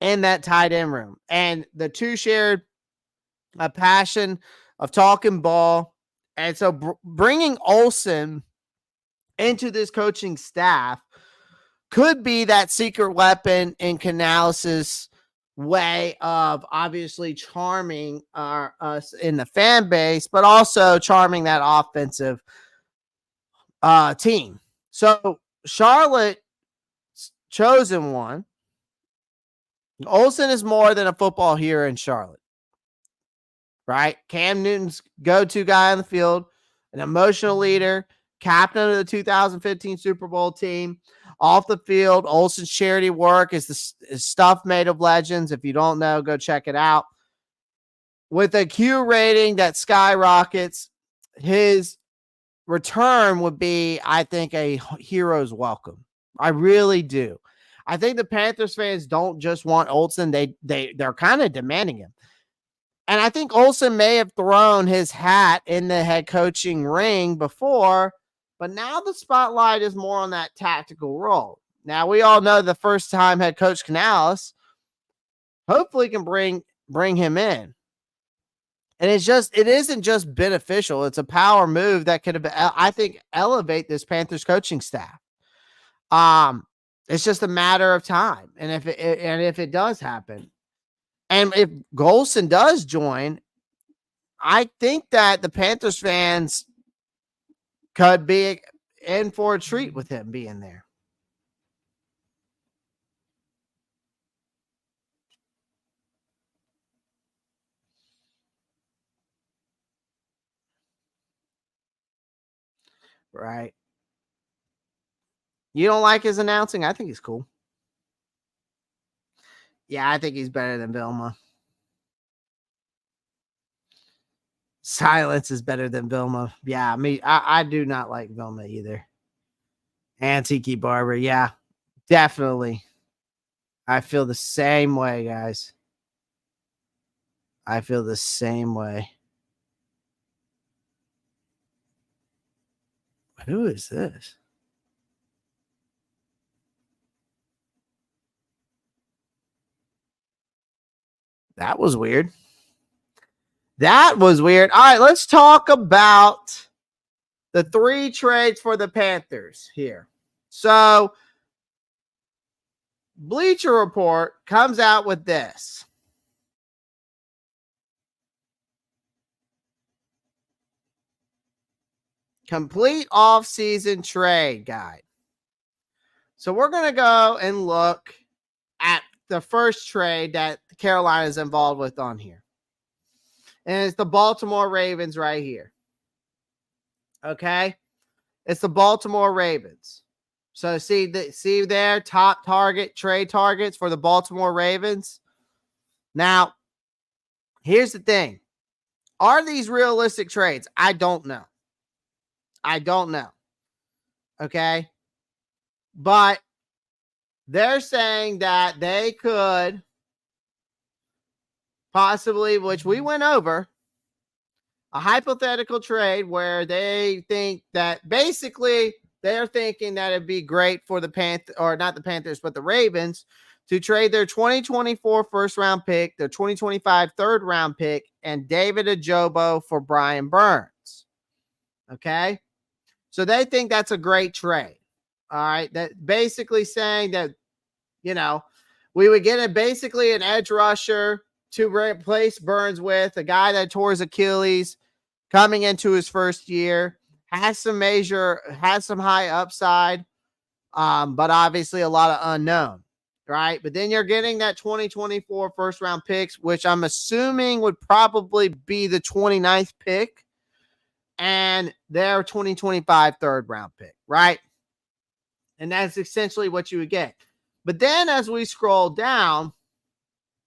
in that tight end room. And the two shared a passion of talking ball. And so bringing Olsen into this coaching staff could be that secret weapon in Canales' way of obviously charming us in the fan base, but also charming that offensive team. So Charlotte chosen one. Olsen is more than a football hero in Charlotte, right? Cam Newton's go-to guy on the field, an emotional leader, captain of the 2015 Super Bowl team. Off the field, Olsen's charity work is stuff made of legends. If you don't know, go check it out. With a Q rating that skyrockets, his return would be, I think, a hero's welcome. I really do. I think the Panthers fans don't just want Olsen. They're kind of demanding him. And I think Olsen may have thrown his hat in the head coaching ring before, but now the spotlight is more on that tactical role. Now, we all know the first-time head coach Canales hopefully can bring him in. And it isn't just beneficial. It's a power move that could, I think, elevate this Panthers coaching staff. It's just a matter of time. And if it does happen, and if Olsen does join, I think that the Panthers fans could be in for a treat with him being there. Right. You don't like his announcing? I think he's cool. Yeah, I think he's better than Vilma. Silence is better than Vilma. Yeah, I do not like Vilma either. And Tiki Barber. Yeah, definitely. I feel the same way, guys. I feel the same way. Who is this? That was weird. All right, let's talk about the 3 trades for the Panthers here. So, Bleacher Report comes out with this. Complete off-season trade guide. So we're going to go and look at the first trade that Carolina is involved with on here. And it's the Baltimore Ravens right here. Okay? It's the Baltimore Ravens. So see there, top trade targets for the Baltimore Ravens. Now, here's the thing. Are these realistic trades? I don't know. Okay? But they're saying that they could possibly, which we went over, a hypothetical trade where they think that basically they're thinking that it'd be great for the Panthers, or not the Panthers, but the Ravens, to trade their 2024 first-round pick, their 2025 third-round pick, and David Ojabo for Brian Burns. Okay? So they think that's a great trade. All right? That basically saying that, we would get basically an edge rusher to replace Burns with, a guy that tore his Achilles coming into his first year, has some high upside, but obviously a lot of unknown, right? But then you're getting that 2024 first round picks, which I'm assuming would probably be the 29th pick, and their 2025 third round pick, right? And that's essentially what you would get. But then as we scroll down,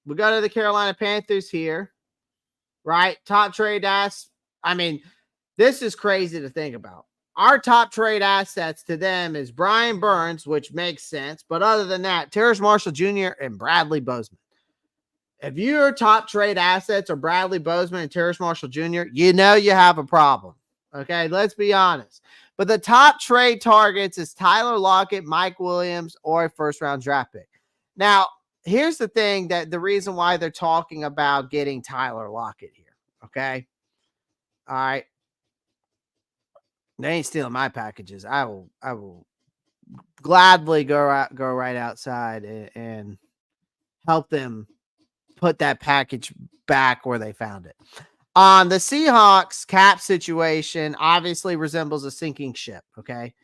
we go to the Carolina Panthers here, right? Top trade assets. I mean, this is crazy to think about. Our top trade assets to them is Brian Burns, which makes sense. But other than that, Terrace Marshall Jr. and Bradley Bozeman. if your top trade assets are Bradley Bozeman and Terrace Marshall Jr., you know you have a problem. Okay, let's be honest. But the top trade targets is Tyler Lockett, Mike Williams, or a first-round draft pick. Now, here's the thing, that the reason why they're talking about getting Tyler Lockett here. Okay. All right. They ain't stealing my packages. I will gladly go right outside and help them put that package back where they found it. The Seahawks cap situation obviously resembles a sinking ship. Okay.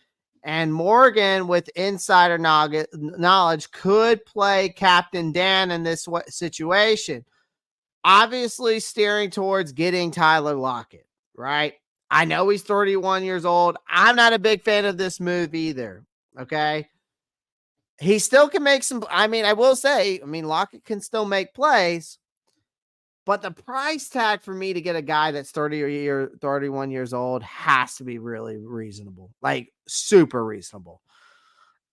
And Morgan, with insider knowledge, could play Captain Dan in this situation. Obviously steering towards getting Tyler Lockett, right? I know he's 31 years old. I'm not a big fan of this move either. Okay. He still can make some. I will say, Lockett can still make plays, but the price tag for me to get a guy that's 31 years old has to be really reasonable, like super reasonable.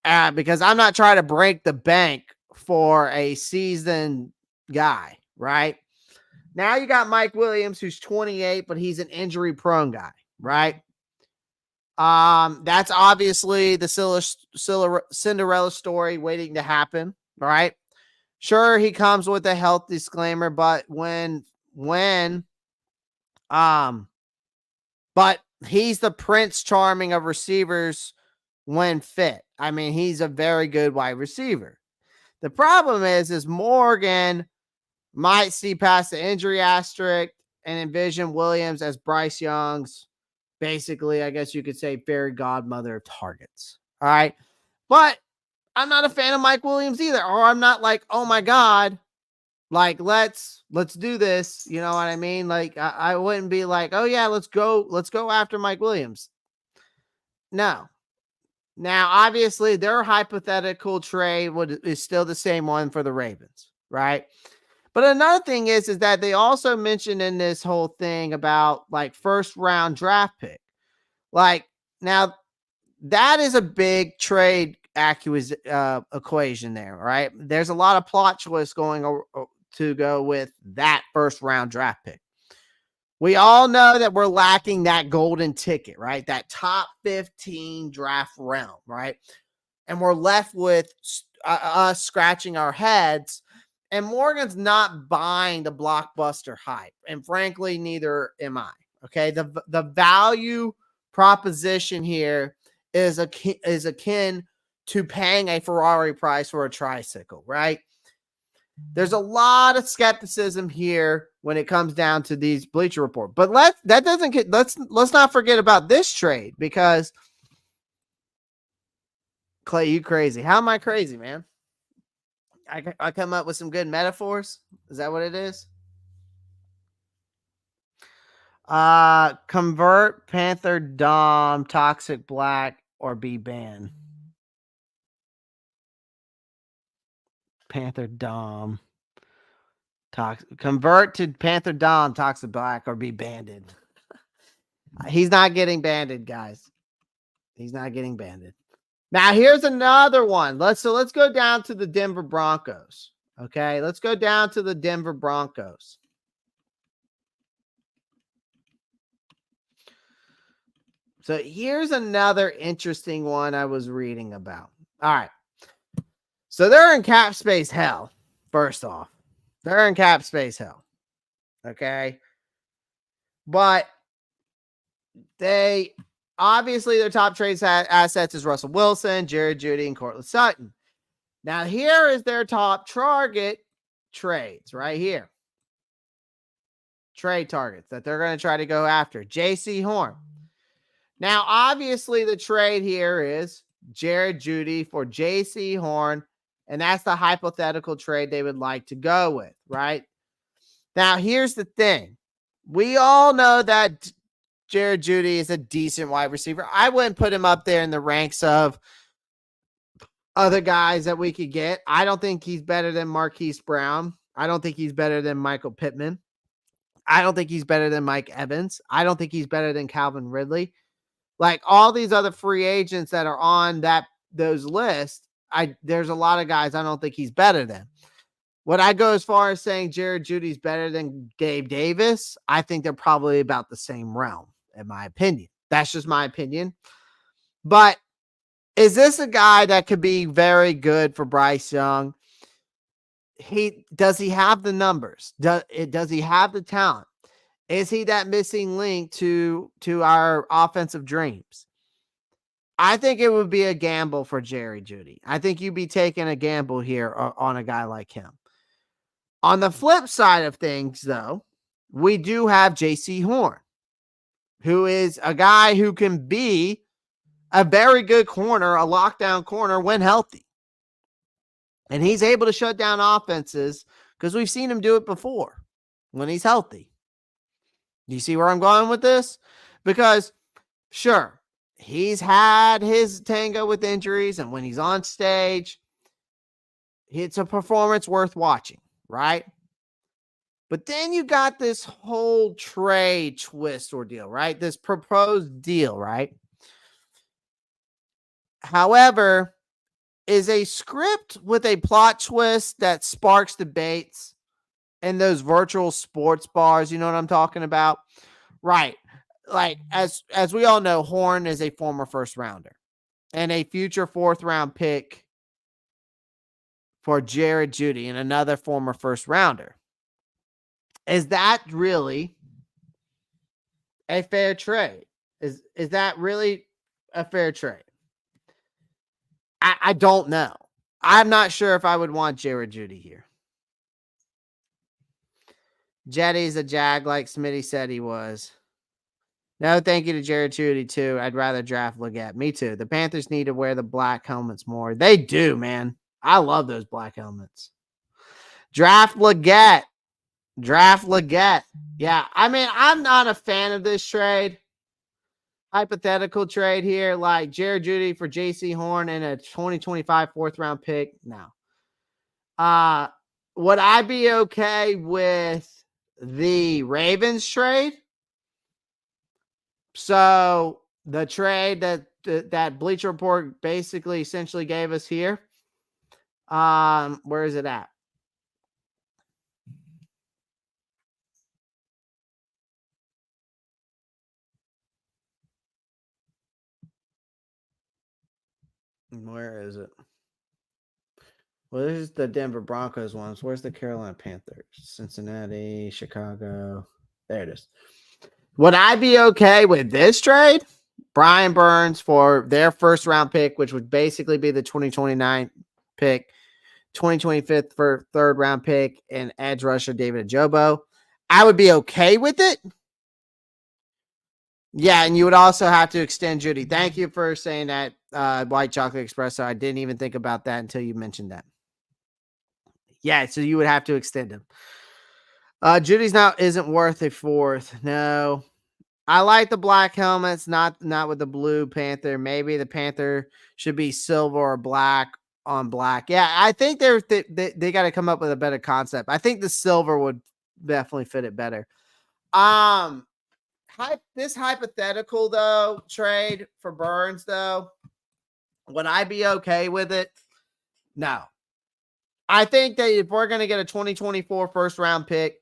Because I'm not trying to break the bank for a seasoned guy, right? Now you got Mike Williams, who's 28, but he's an injury-prone guy, right? That's obviously the Cinderella story waiting to happen, right? Sure, he comes with a health disclaimer, but but he's the Prince Charming of receivers when fit. He's a very good wide receiver. The problem is Morgan might see past the injury asterisk and envision Williams as Bryce Young's, basically, I guess you could say, fairy godmother of targets. All right. But I'm not a fan of Mike Williams either. Or I'm not like, oh my God, like, let's do this. You know what I mean? Like, I wouldn't be like, oh yeah, let's go after Mike Williams. No. Now, obviously, their hypothetical trade is still the same one for the Ravens, right? But another thing is that they also mentioned in this whole thing about like first round draft pick. Like, now that is a big trade equation there, right? There's a lot of plot twists going to go with that first round draft pick. We all know that we're lacking that golden ticket, right? That top 15 draft realm, right? And we're left with us scratching our heads. And Morgan's not buying the blockbuster hype. And frankly, neither am I. Okay. The value proposition here is akin to paying a Ferrari price for a tricycle, right? There's a lot of skepticism here when it comes down to these Bleacher Report. But let's not forget about this trade, because Clay, you crazy. How am I crazy, man? I come up with some good metaphors. Is that what it is? Convert Panther Dom, Toxic Black, or be banned. Panther Dom. Convert to Panther Dom, Toxic Black, or be banded. He's not getting banded, guys. He's not getting banded. Now, here's another one. Let's go down to the Denver Broncos. Okay, let's go down to the Denver Broncos. So here's another interesting one I was reading about. All right. So they're in cap space hell, first off. They're in cap space hell. Okay. But they obviously, their top trade assets is Russell Wilson, Jared Jeudy, and Courtland Sutton. Now, here is their top target trades right here. Trade targets that they're going to try to go after. J.C. Horn. Now, obviously, the trade here is Jared Jeudy for J.C. Horn, and that's the hypothetical trade they would like to go with, right? Now, here's the thing. We all know that Jared Jeudy is a decent wide receiver. I wouldn't put him up there in the ranks of other guys that we could get. I don't think he's better than Marquise Brown. I don't think he's better than Michael Pittman. I don't think he's better than Mike Evans. I don't think he's better than Calvin Ridley. Like all these other free agents that are on those lists, there's a lot of guys I don't think he's better than. Would I go as far as saying Jared Judy's better than Gabe Davis? I think they're probably about the same realm, in my opinion. That's just my opinion. But is this a guy that could be very good for Bryce Young? Does he have the numbers? Does he have the talent? Is he that missing link to our offensive dreams? I think it would be a gamble for Jerry Jeudy. I think you'd be taking a gamble here on a guy like him. On the flip side of things, though, we do have JC Horn, who is a guy who can be a very good corner, a lockdown corner when healthy. And he's able to shut down offenses because we've seen him do it before when he's healthy. Do you see where I'm going with this? Because, sure, he's had his tango with injuries, and when he's on stage, it's a performance worth watching, right? But then you got this whole trade twist ordeal, right? This proposed deal, right? However, is a script with a plot twist that sparks debates in those virtual sports bars. You know what I'm talking about? Right. Like, as we all know, Horn is a former first rounder and a future 4th round pick for Jared Jeudy and another former first rounder. Is that really a fair trade? Is that really a fair trade? I don't know. I'm not sure if I would want Jared Jeudy here. Jetty's a jag like Smitty said he was. No, thank you to Jared Jeudy, too. I'd rather draft Leggett. Me too. The Panthers need to wear the black helmets more. They do, man. I love those black helmets. Draft Leggett. Draft Leggett. Yeah, I mean, I'm not a fan of this trade. Hypothetical trade here, like Jared Jeudy for JC Horn and a 2025 4th round pick. No. Would I be okay with the Ravens trade? So the trade that Bleacher Report basically essentially gave us here. Where is it at? Where is it? Well, this is the Denver Broncos ones. Where's the Carolina Panthers? Cincinnati, Chicago. There it is. Would I be okay with this trade? Brian Burns for their 1st round pick, which would basically be the 2029 pick, 2025 for 3rd round pick, and edge rusher David Ajobo. I would be okay with it. Yeah, and you would also have to extend Jeudy. Thank you for saying that, White Chocolate Espresso. I didn't even think about that until you mentioned that. Yeah, so you would have to extend him. Judy's now isn't worth a 4th. No. I like the black helmets, not with the blue Panther. Maybe the Panther should be silver or black on black. Yeah, I think they got to come up with a better concept. I think the silver would definitely fit it better. This hypothetical though trade for Burns though, would I be okay with it? No. I think that if we're going to get a 2024 1st round pick,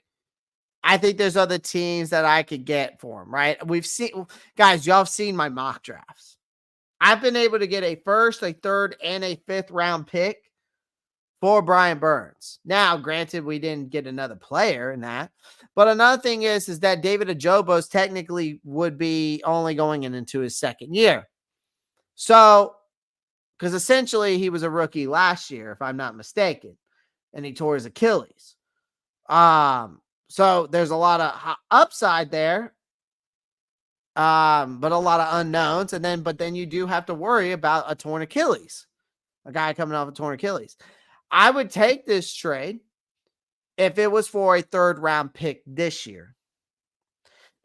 I think there's other teams that I could get for him, right? We've seen, guys, y'all have seen my mock drafts. I've been able to get a 1st, a 3rd, and a 5th round pick for Brian Burns. Now, granted, we didn't get another player in that. But another thing is that David Ajobo's technically would be only going into his 2nd year. So, because essentially he was a rookie last year, if I'm not mistaken, and he tore his Achilles. So there's a lot of upside there, but a lot of unknowns. But then you do have to worry about a torn Achilles, a guy coming off a torn Achilles. I would take this trade if it was for a 3rd round pick this year.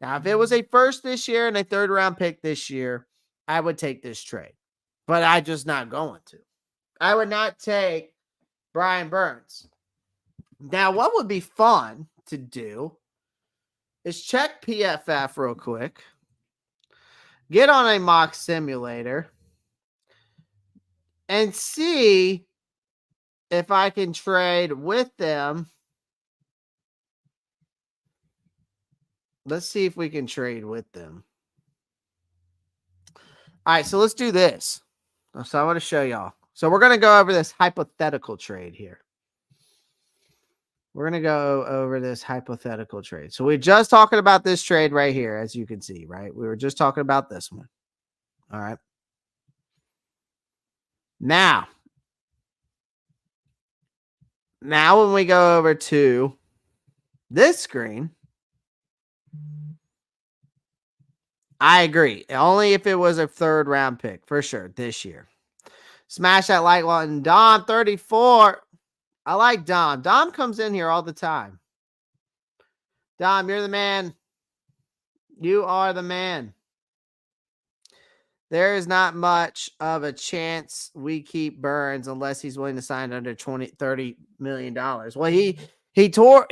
Now, if it was a 1st this year and a 3rd round pick this year, I would take this trade, but I'm just not going to. I would not take Brian Burns. Now, what would be fun to do is check PFF real quick, get on a mock simulator, and see if I can trade with them. Let's see if we can trade with them. All right, so let's do this. So I want to show y'all. So we're going to go over this hypothetical trade here. We're going to go over this hypothetical trade. So we're just talking about this trade right here, as you can see, right? We were just talking about this one. All right. Now when we go over to this screen, I agree. Only if it was a 3rd round pick, for sure, this year. Smash that like button. Dom 34. I like Dom. Dom comes in here all the time. Dom, you're the man. You are the man. There is not much of a chance we keep Burns unless he's willing to sign under $30 million. Well, we offered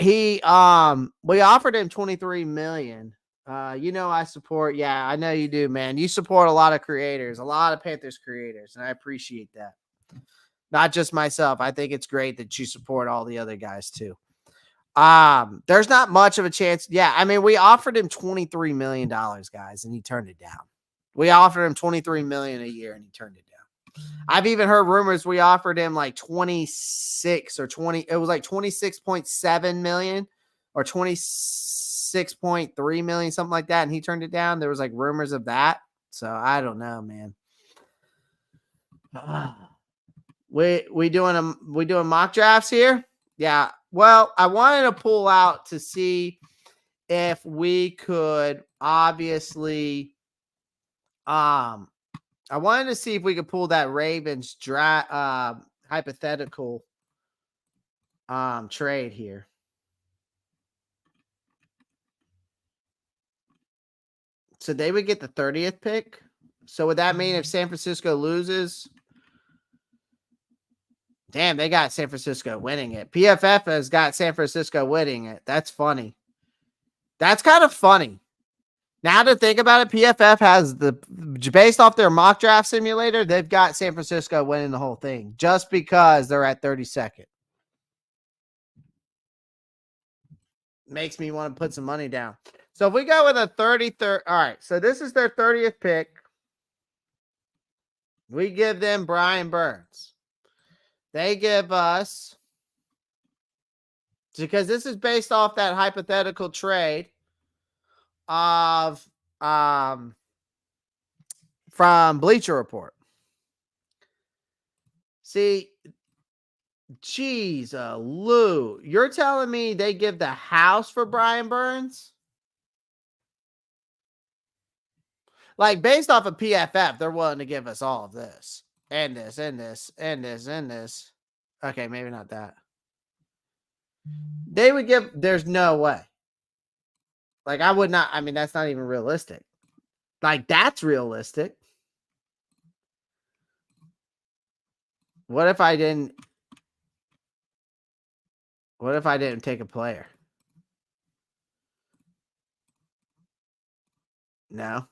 him $23 million. I support. Yeah, I know you do, man. You support a lot of creators, a lot of Panthers creators, and I appreciate that. Not just myself. I think it's great that you support all the other guys too. There's not much of a chance. Yeah, I mean, we offered him $23 million, guys, and he turned it down. We offered him $23 million a year, and he turned it down. I've even heard rumors we offered him like 26 or 20. It was like 26.7 million or 26.3 million, something like that, and he turned it down. There was like rumors of that. So I don't know, man. We doing mock drafts here? Yeah. Well, I wanted to pull out to see if we could obviously I wanted to see if we could pull that Ravens draft hypothetical trade here. So they would get the 30th pick. So would that mean if San Francisco loses? Damn, they got San Francisco winning it. PFF has got San Francisco winning it. That's funny. That's kind of funny. Now to think about it, PFF has based off their mock draft simulator, they've got San Francisco winning the whole thing just because they're at 32nd. Makes me want to put some money down. So if we go with a 33rd, all right, so this is their 30th pick. We give them Brian Burns. They give us, because this is based off that hypothetical trade of from Bleacher Report. See, geez, Lou, you're telling me they give the house for Brian Burns? Like, based off of PFF, they're willing to give us all of this. And this, and this, and this, and this. Okay, maybe not that. They would give, there's no way. Like, I would not, I mean, that's not even realistic. Like, that's realistic. What if I didn't take a player? No.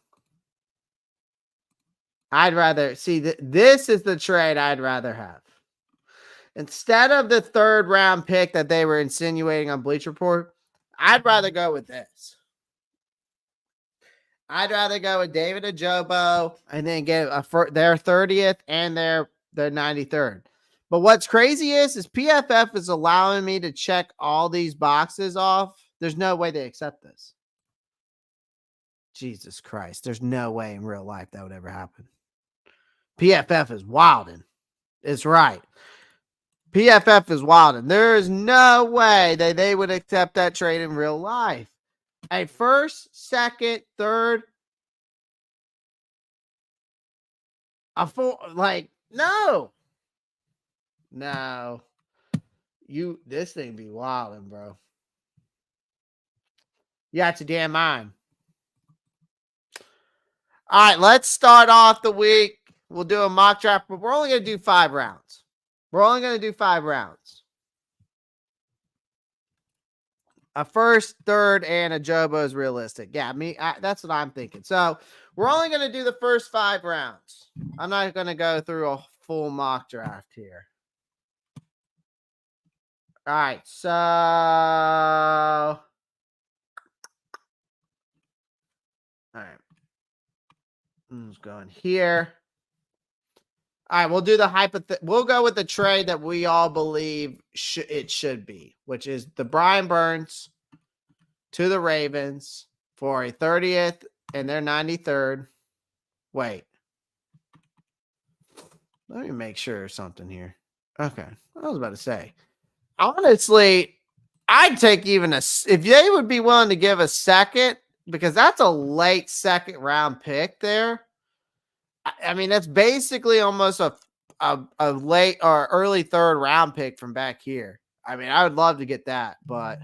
I'd rather see this is the trade I'd rather have. Instead of the 3rd round pick that they were insinuating on Bleacher Report, I'd rather go with this. I'd rather go with David Ojabo and then get their 30th and their 93rd. But what's crazy is PFF is allowing me to check all these boxes off. There's no way they accept this. Jesus Christ. There's no way in real life that would ever happen. PFF is wilding. It's right. PFF is wilding. There is no way that they would accept that trade in real life. A 1st, 2nd, 3rd, a 4th, like, no. No. This thing be wilding, bro. You got your damn mind. All right, let's start off the week. We'll do a mock draft, but we're only going to do 5 rounds. We're only going to do 5 rounds. A 1st, 3rd, and a Jobo is realistic. Yeah, that's what I'm thinking. So we're only going to do the first 5 rounds. I'm not going to go through a full mock draft here. All right, so all right, who's going here? All right, we'll do the we'll go with the trade that we all believe it should be, which is the Brian Burns to the Ravens for a 30th and their 93rd. Wait. Let me make sure of something here. Okay. I was about to say. Honestly, I'd take even if they would be willing to give a second, because that's a late second round pick there. I mean, that's basically almost a late or early third round pick from back here. I mean, I would love to get that, but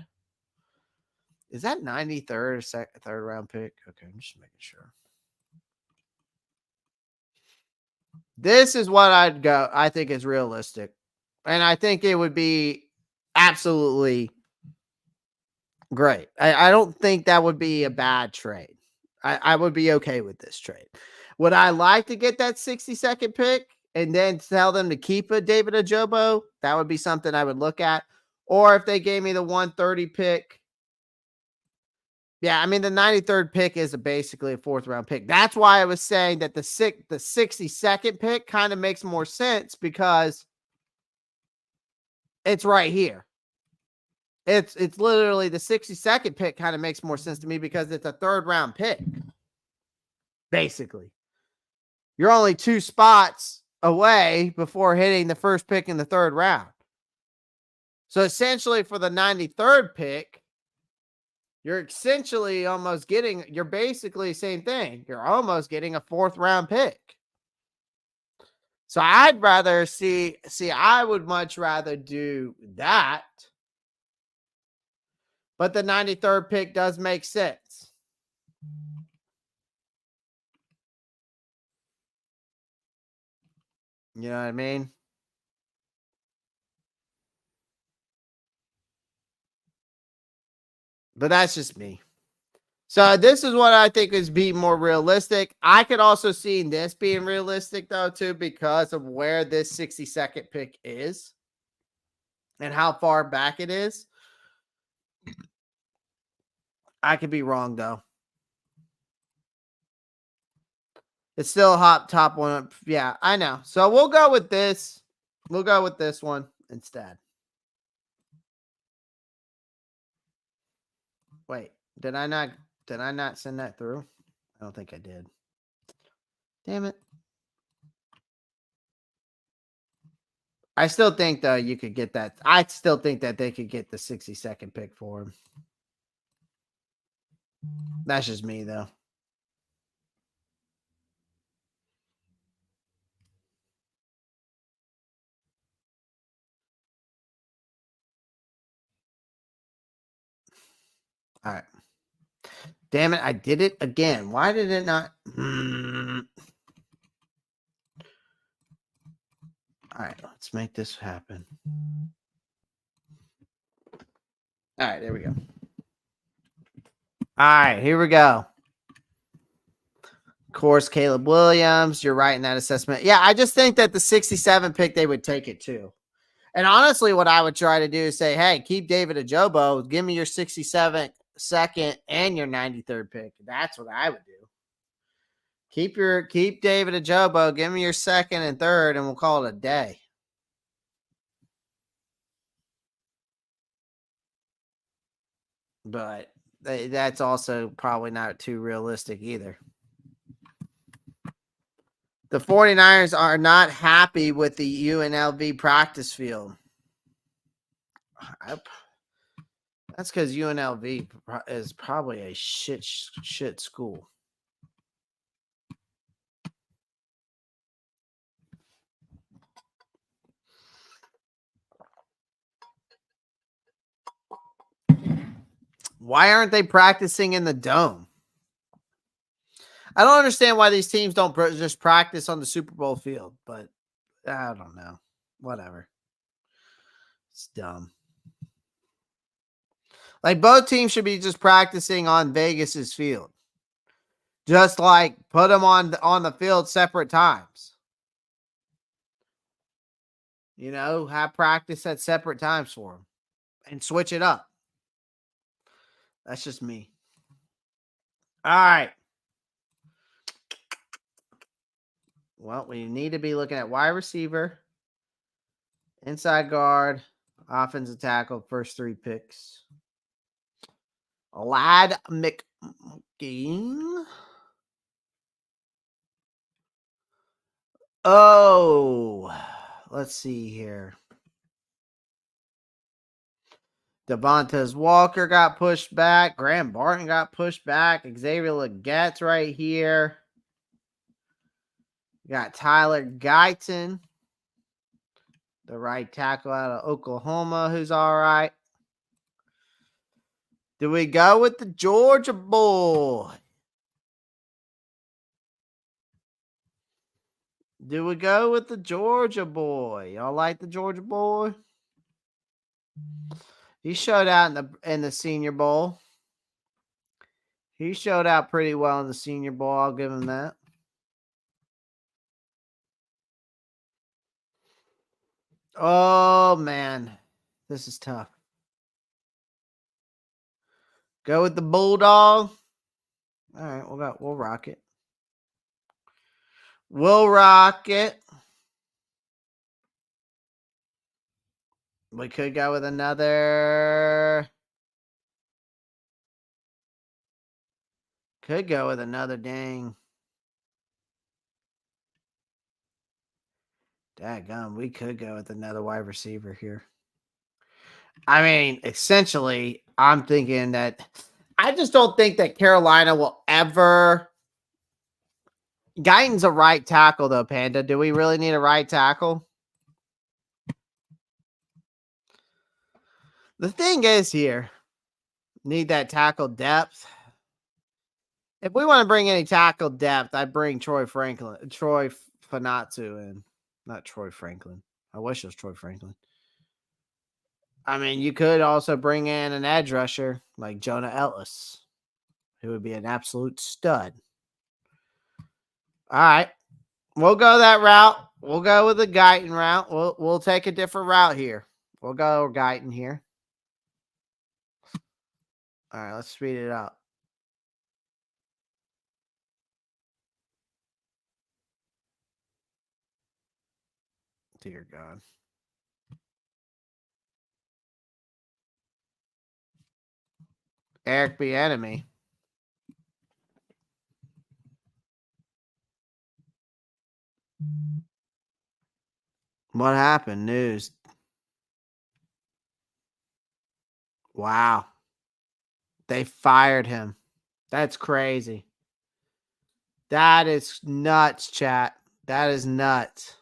is that 93rd or third round pick? Okay, I'm just making sure. This is what I'd go. I think is realistic. And I think it would be absolutely great. I don't think that would be a bad trade. I would be okay with this trade. Would I like to get that 60-second pick and then tell them to keep a David Ajobo? That would be something I would look at. Or if they gave me the 130 pick. Yeah, I mean, the 93rd pick is basically a fourth round pick. That's why I was saying that the 60-second pick kind of makes more sense, because it's right here. It's literally the 60-second pick kind of makes more sense to me because it's a third round pick. Basically, you're only 2 spots away before hitting the first pick in the third round. So essentially for the 93rd pick, you're essentially almost getting, you're basically the same thing. You're almost getting a fourth round pick. So I'd rather I would much rather do that. But the 93rd pick does make sense. You know what I mean? But that's just me. So this is what I think is being more realistic. I could also see this being realistic, though, too, because of where this 60-second pick is and how far back it is. I could be wrong, though. It's still a hot top one. Yeah, I know. So we'll go with this. We'll go with this one instead. Wait, did I not send that through? I don't think I did. Damn it. I still think, though, you could get that. I still think that they could get the 60-second pick for him. That's just me, though. All right. Damn it, I did it again. Why did it not? All right, let's make this happen. All right, there we go. All right, here we go. Of course, Caleb Williams, you're right in that assessment. Yeah, I just think that the 67 pick, they would take it too. And honestly, what I would try to do is say, hey, keep David Ajobo. Give me your 67th, second, and your 93rd pick. That's what I would do. Keep David Ajobo. Give me your second and third, and we'll call it a day. But that's also probably not too realistic either. The 49ers are not happy with the UNLV practice field. That's because UNLV is probably a shit school. Why aren't they practicing in the dome? I don't understand why these teams don't just practice on the Super Bowl field, but I don't know. Whatever. It's dumb. Like, both teams should be just practicing on Vegas's field. Just like put them on the field separate times. You know, have practice at separate times for them. and switch it up. That's just me. All right. Well, we need to be looking at wide receiver, inside guard, offensive tackle, first 3 picks. Lad McGee. Oh, let's see here. Devontae Walker got pushed back. Graham Barton got pushed back. Xavier Legette's right here. We got Tyler Guyton, the right tackle out of Oklahoma, who's all right. Do we go with the Georgia boy? Do we go with the Georgia boy? Y'all like the Georgia boy? He showed out in the Senior Bowl. He showed out pretty well in the Senior Bowl. I'll give him that. Oh, man. This is tough. Go with the Bulldog. All right, we'll rock it. We'll rock it. We could go with another. Could go with another dang. Daggum, we could go with another wide receiver here. I mean, essentially, I'm thinking that I just don't think that Carolina will ever. Guyton's a right tackle, though, Panda. Do we really need a right tackle? The thing is here, need that tackle depth. If we want to bring any tackle depth, I'd bring Troy Fanatsu in. Not Troy Franklin. I wish it was Troy Franklin. I mean, you could also bring in an edge rusher like Jonah Ellis, who would be an absolute stud. All right. We'll go that route. We'll go with the Guyton route. We'll take a different route here. We'll go Guyton here. All right, let's speed it up. Dear God. Eric Bieniemy. What happened? News. Wow. They fired him. That's crazy. That is nuts, chat. That is nuts.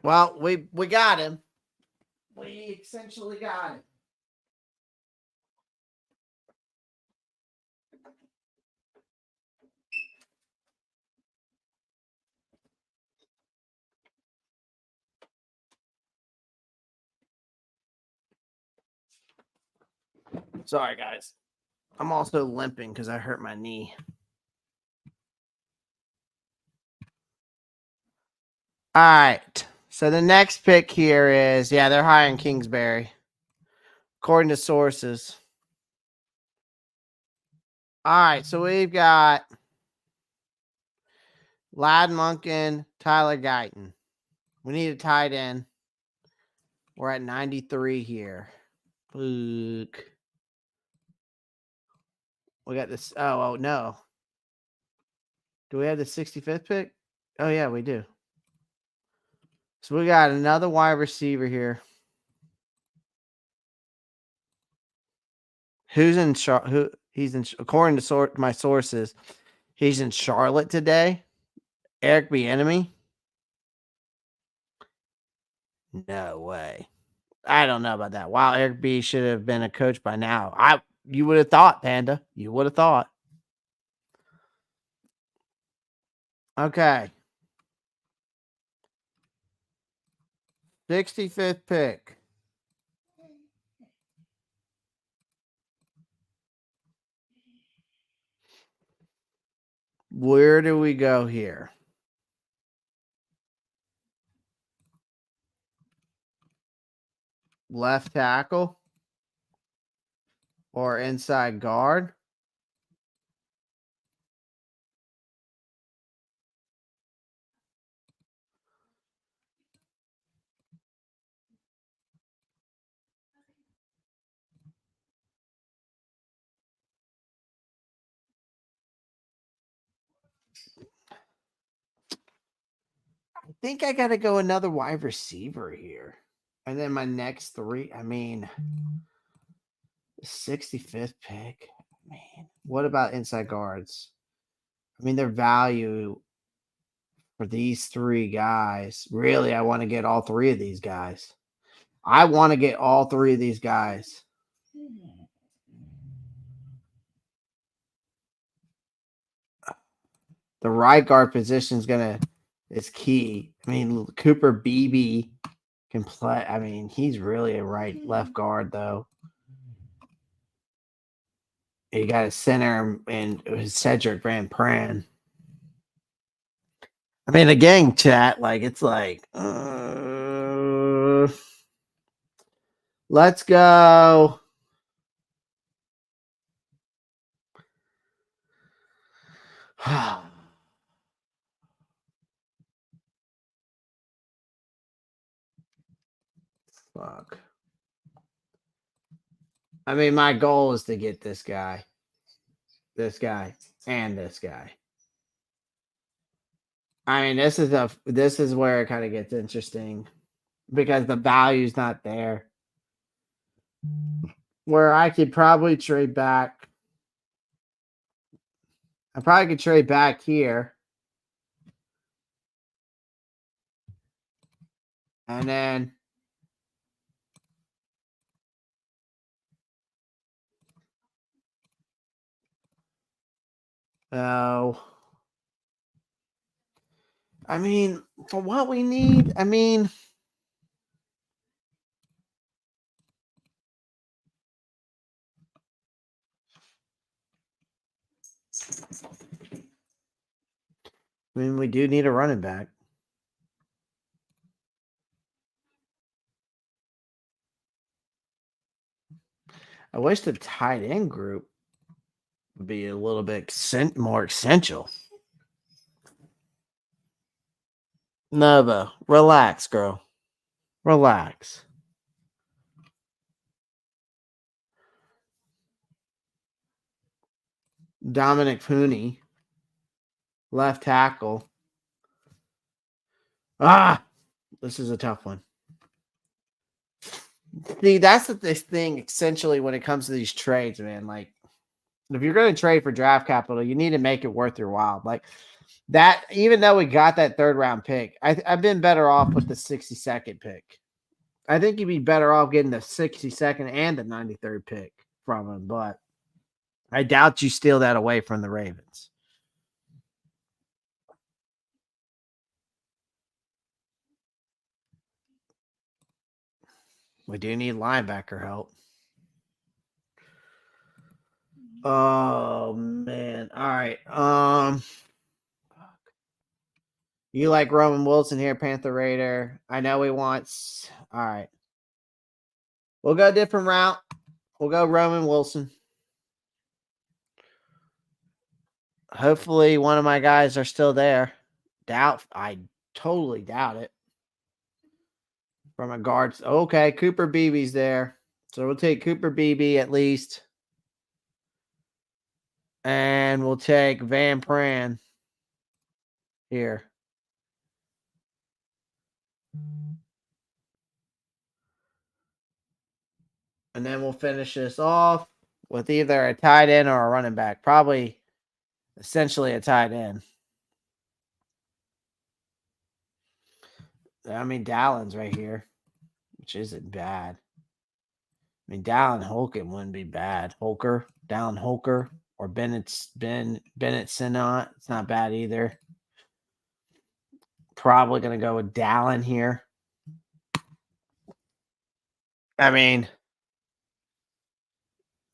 Well, we got him. We essentially got him. Sorry, guys. I'm also limping because I hurt my knee. All right. So the next pick here is, they're hiring Kingsbury, according to sources. All right. So we've got Lad Monken, Tyler Guyton. We need a tight end. We're at 93 here. Look. We got this. Oh, no. Do we have the 65th pick? Oh, yeah, we do. So we got another wide receiver here. Who's in according to my sources, he's in Charlotte today. Eric Bieniemy? No way. I don't know about that. Wow, Eric B should have been a coach by now. You would have thought, Panda. You would have thought. Okay. 65th pick. Where do we go here? left tackle or inside guard. I think I got to go another wide receiver here. And then my next three, I mean, 65th pick. Man, what about inside guards? I mean, their value for these three guys. Really, I want to get all three of these guys. I want to get all three of these guys. The right guard position is key. I mean, Cooper Beebe can play. I mean, he's really a left guard though. You got a center and Cedric Van Pran. I mean, again, chat, like it's like, let's go. Fuck. I mean, my goal is to get this guy, and this guy. I mean, this is where it kind of gets interesting because the value's not there. Where I could probably trade back. I probably could trade back here. And then I mean, for what we need, I mean, we do need a running back. I wish the tight end group would be a little bit more essential. Nova, relax, girl. Relax. Dominic Pooney, left tackle. This is a tough one. See, that's this thing essentially when it comes to these trades, man. Like, if you're going to trade for draft capital, you need to make it worth your while. Like that, even though we got that third round pick, I've been better off with the 62nd pick. I think you'd be better off getting the 62nd and the 93rd pick from him, but I doubt you steal that away from the Ravens. We do need linebacker help. Oh man. All right. You like Roman Wilson here, Panther Raider. I know he wants. All right. We'll go a different route. We'll go Roman Wilson. Hopefully one of my guys are still there. I totally doubt it. From a guard. Okay, Cooper Beebe's there. So we'll take Cooper Beebe at least. And we'll take Van Pran here. And then we'll finish this off with either a tight end or a running back. Probably essentially a tight end. I mean, Dallin's right here, which isn't bad. I mean, Dallin Holcomb wouldn't be bad. Dallin Holker, or Bennett Sinot. It's not bad either. Probably going to go with Dallin here. I mean,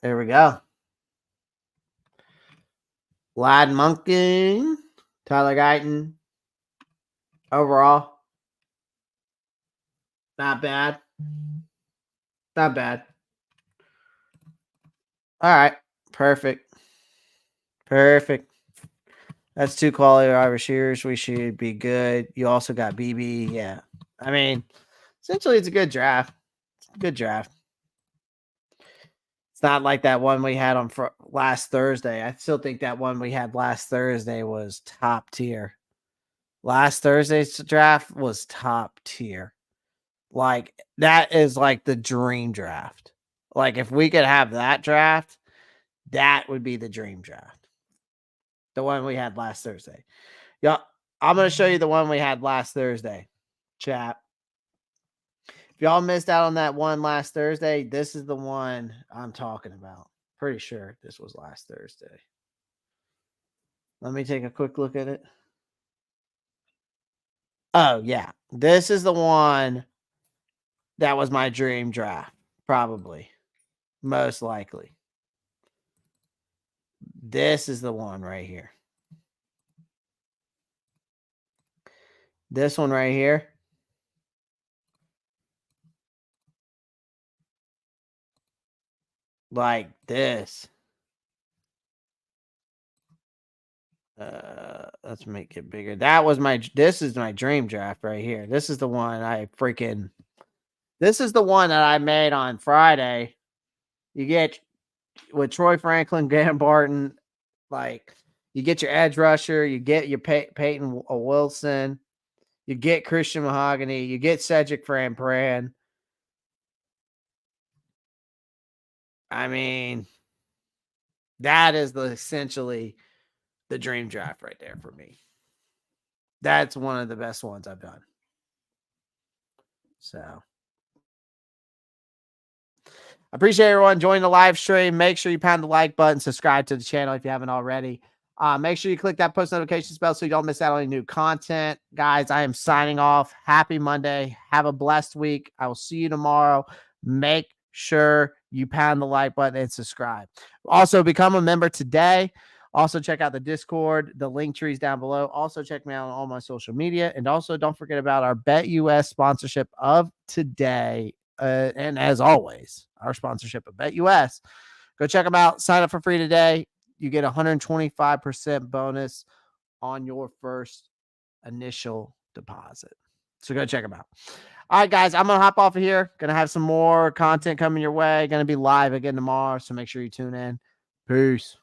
there we go. Lad Monken, Tyler Guyton. Overall, not bad. Not bad. All right. Perfect. Perfect. That's 2 quality wide receivers. We should be good. You also got BB. Yeah. I mean, essentially, it's a good draft. It's a good draft. It's not like that one we had on last Thursday. I still think that one we had last Thursday was top tier. Last Thursday's draft was top tier. Like, that is like the dream draft. Like, if we could have that draft, that would be the dream draft. The one we had last Thursday. Yeah, I'm going to show you the one we had last Thursday, chat. If y'all missed out on that one last Thursday, this is the one I'm talking about. Pretty sure this was last Thursday. Let me take a quick look at it. Oh, yeah. This is the one that was my dream draft, probably. Most likely. This is the one right here. This one right here. Like this. Let's make it bigger. This is my dream draft right here. This is the one this is the one that I made on Friday. You get with Troy Franklin, Graham Barton, like you get your edge rusher, you get your Peyton Wilson, you get Christian Mahogany, you get Cedric Fran. I mean, that is essentially the dream draft right there for me. That's one of the best ones I've done. So I appreciate everyone joining the live stream. Make sure you pound the like button, subscribe to the channel if you haven't already. Make sure you click that post notifications bell so you don't miss out on any new content. Guys, I am signing off. Happy Monday. Have a blessed week. I will see you tomorrow. Make sure you pound the like button and subscribe. Also, become a member today. Also, check out the Discord. The link tree is down below. Also, check me out on all my social media. And also, don't forget about our BetUS sponsorship of today. And as always, our sponsorship of BetUS. Go check them out. Sign up for free today. You get 125% bonus on your first initial deposit. So go check them out. All right, guys, I'm going to hop off of here. Going to have some more content coming your way. Going to be live again tomorrow. So make sure you tune in. Peace.